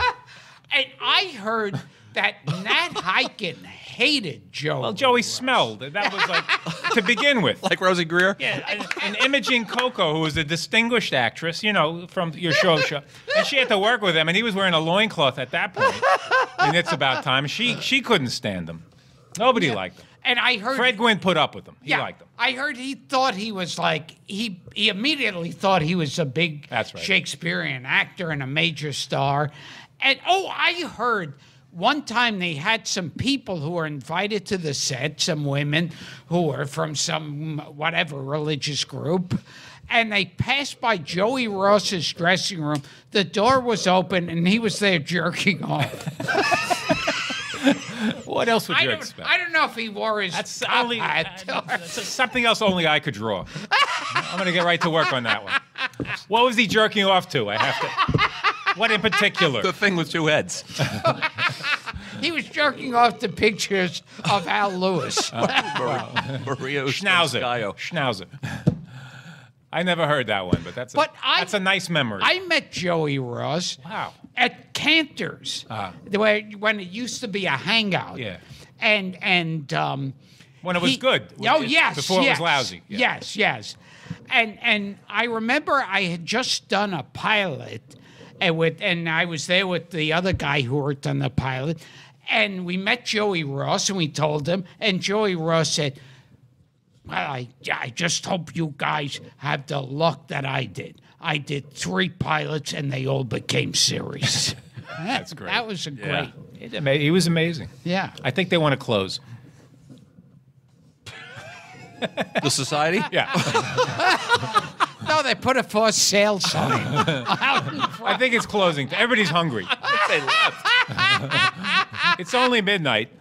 And I heard that Nat Hiken hated Joey. Well, Joey Ross. smelled. That was like, to begin with. Like Rosie Greer? Yeah, and Imogen Coco, who was a distinguished actress, from your show. And she had to work with him, and he was wearing a loincloth at that point. And it's about time. She couldn't stand him. Nobody liked him. And I heard Fred Gwynn put up with him. He liked him. I heard he thought he was like he immediately thought he was a big That's right. Shakespearean actor and a major star. And I heard one time they had some people who were invited to the set, some women who were from some whatever religious group, and they passed by Joey Ross's dressing room. The door was open and he was there jerking off. What else would you expect? I don't know if he wore his That's top only hat. that's something else only I could draw. I'm going to get right to work on that one. What was he jerking off to? I have to. What in particular? The thing with two heads. He was jerking off to pictures of Al Lewis. Mario Schnauzer. Scaio. Schnauzer. I never heard that one, but that's a nice memory. I met Joey Ross Wow. at Cantor's, when it used to be a hangout. Yeah. And When it was good. Oh, yes. Before yes, it was lousy. Yeah. Yes. And I remember I had just done a pilot, and I was there with the other guy who worked on the pilot, and we met Joey Ross, and we told him, and Joey Ross said, well, I just hope you guys have the luck that I did. I did 3 pilots, and they all became series. That's great. That was a great. He was amazing. Yeah. I think they want to close. The Society? Yeah. No, they put a for sale sign. I think it's closing. Everybody's hungry. They left. It's only midnight.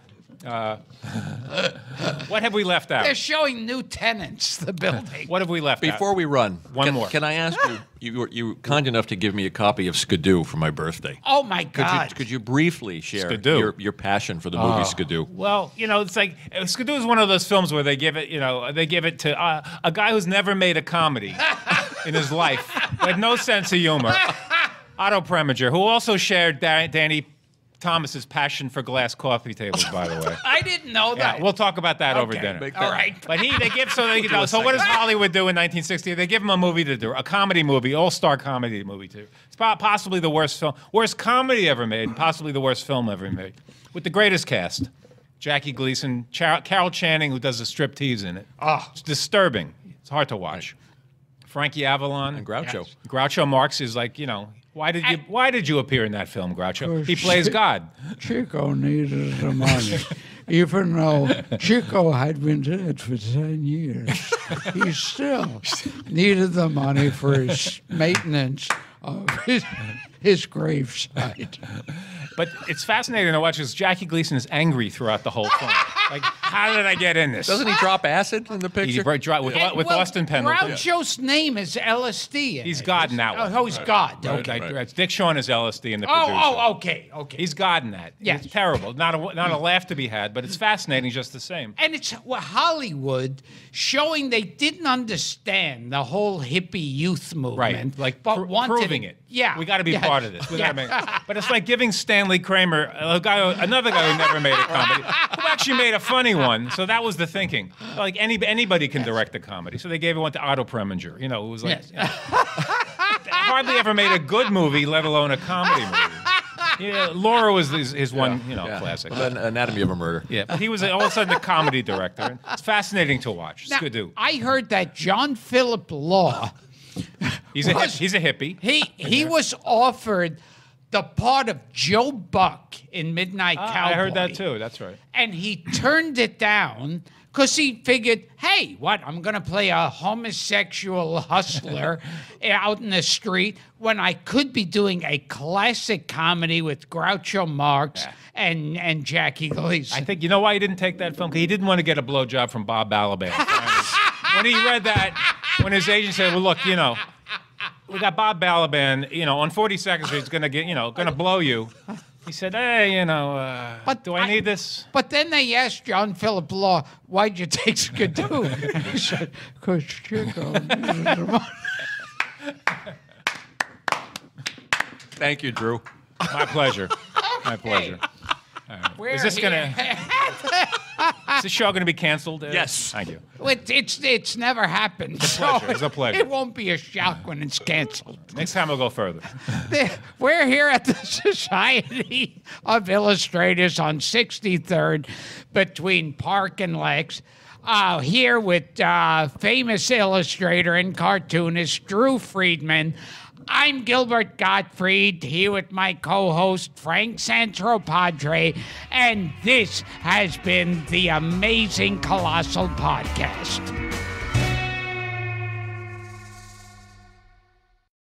What have we left out? They're showing new tenants, the building. What have we left out? Before we run, One more. Can I ask you? You were kind enough to give me a copy of Skidoo for my birthday. Oh, my God. Could you briefly share Skidoo. your passion for the movie Skidoo? Well, it's like Skidoo is one of those films where they give it to a guy who's never made a comedy in his life, with no sense of humor. Otto Preminger, who also shared Danny Thomas's passion for glass coffee tables, by the way. I didn't know that. Yeah, we'll talk about that over dinner. All right. But so what does Hollywood do in 1960? They give him a movie to do, a comedy movie, all-star comedy movie too. It's possibly the worst comedy ever made, and possibly the worst film ever made, with the greatest cast: Jackie Gleason, Carol Channing, who does a striptease in it. Oh. It's disturbing. It's hard to watch. Frankie Avalon And Groucho. Yes. Groucho Marx is like, why did you appear in that film, Groucho? He plays God. Chico needed the money. Even though Chico had been dead for 10 years, he still needed the money for his maintenance of his gravesite. But it's fascinating to watch because Jackie Gleason is angry throughout the whole film. Like, how did I get in this? Doesn't he drop acid in the picture? With Austin Pendleton. Groucho's name is LSD. He's God in that one. Oh, he's God. Okay. Right. Dick Shawn is LSD in the producer. Okay. He's God in that. Yes. It's terrible. Not a laugh to be had, but it's fascinating just the same. And it's Hollywood showing they didn't understand the whole hippie youth movement. Like but wanted proving it. Yeah. We got to be part of this. We Yeah. gotta make, but it's like giving Stanley Kramer, another guy who never made a comedy, who actually made a funny one. So that was the thinking. Like anybody can direct a comedy. So they gave it one to Otto Preminger. Who was like hardly ever made a good movie, let alone a comedy movie. Yeah, Laura was his one, classic. Well, then Anatomy of a Murder. Yeah, but he was all of a sudden a comedy director. It's fascinating to watch. Now, Skidoo. I heard that John Philip Law. He's a hippie. He was offered the part of Joe Buck in Midnight Cowboy. I heard that too. That's right. And he turned it down Because he figured, hey, what? I'm going to play a homosexual hustler out in the street when I could be doing a classic comedy with Groucho Marx and Jackie Gleason. I think you know why he didn't take that film? 'Cause he didn't want to get a blowjob from Bob Balaban. When he read that, when his agent said, "Well, look, we got Bob Balaban, on 42nd Street, he's gonna get, gonna blow you." He said, "Hey, do I need this?" But then they asked John Philip Law, "Why'd you take Skidoo?" And he said, "'Cause Chico needed the money." Thank you, Drew. My pleasure. My pleasure. Is this show gonna be canceled? Yes. Thank you. It's never happened. It's a pleasure. It won't be a shock when it's canceled. Next time we'll go further. We're here at the Society of Illustrators on 63rd between Park and Lex. Here with famous illustrator and cartoonist Drew Friedman. I'm Gilbert Gottfried, here with my co-host Frank Santropadre, and this has been the Amazing Colossal Podcast.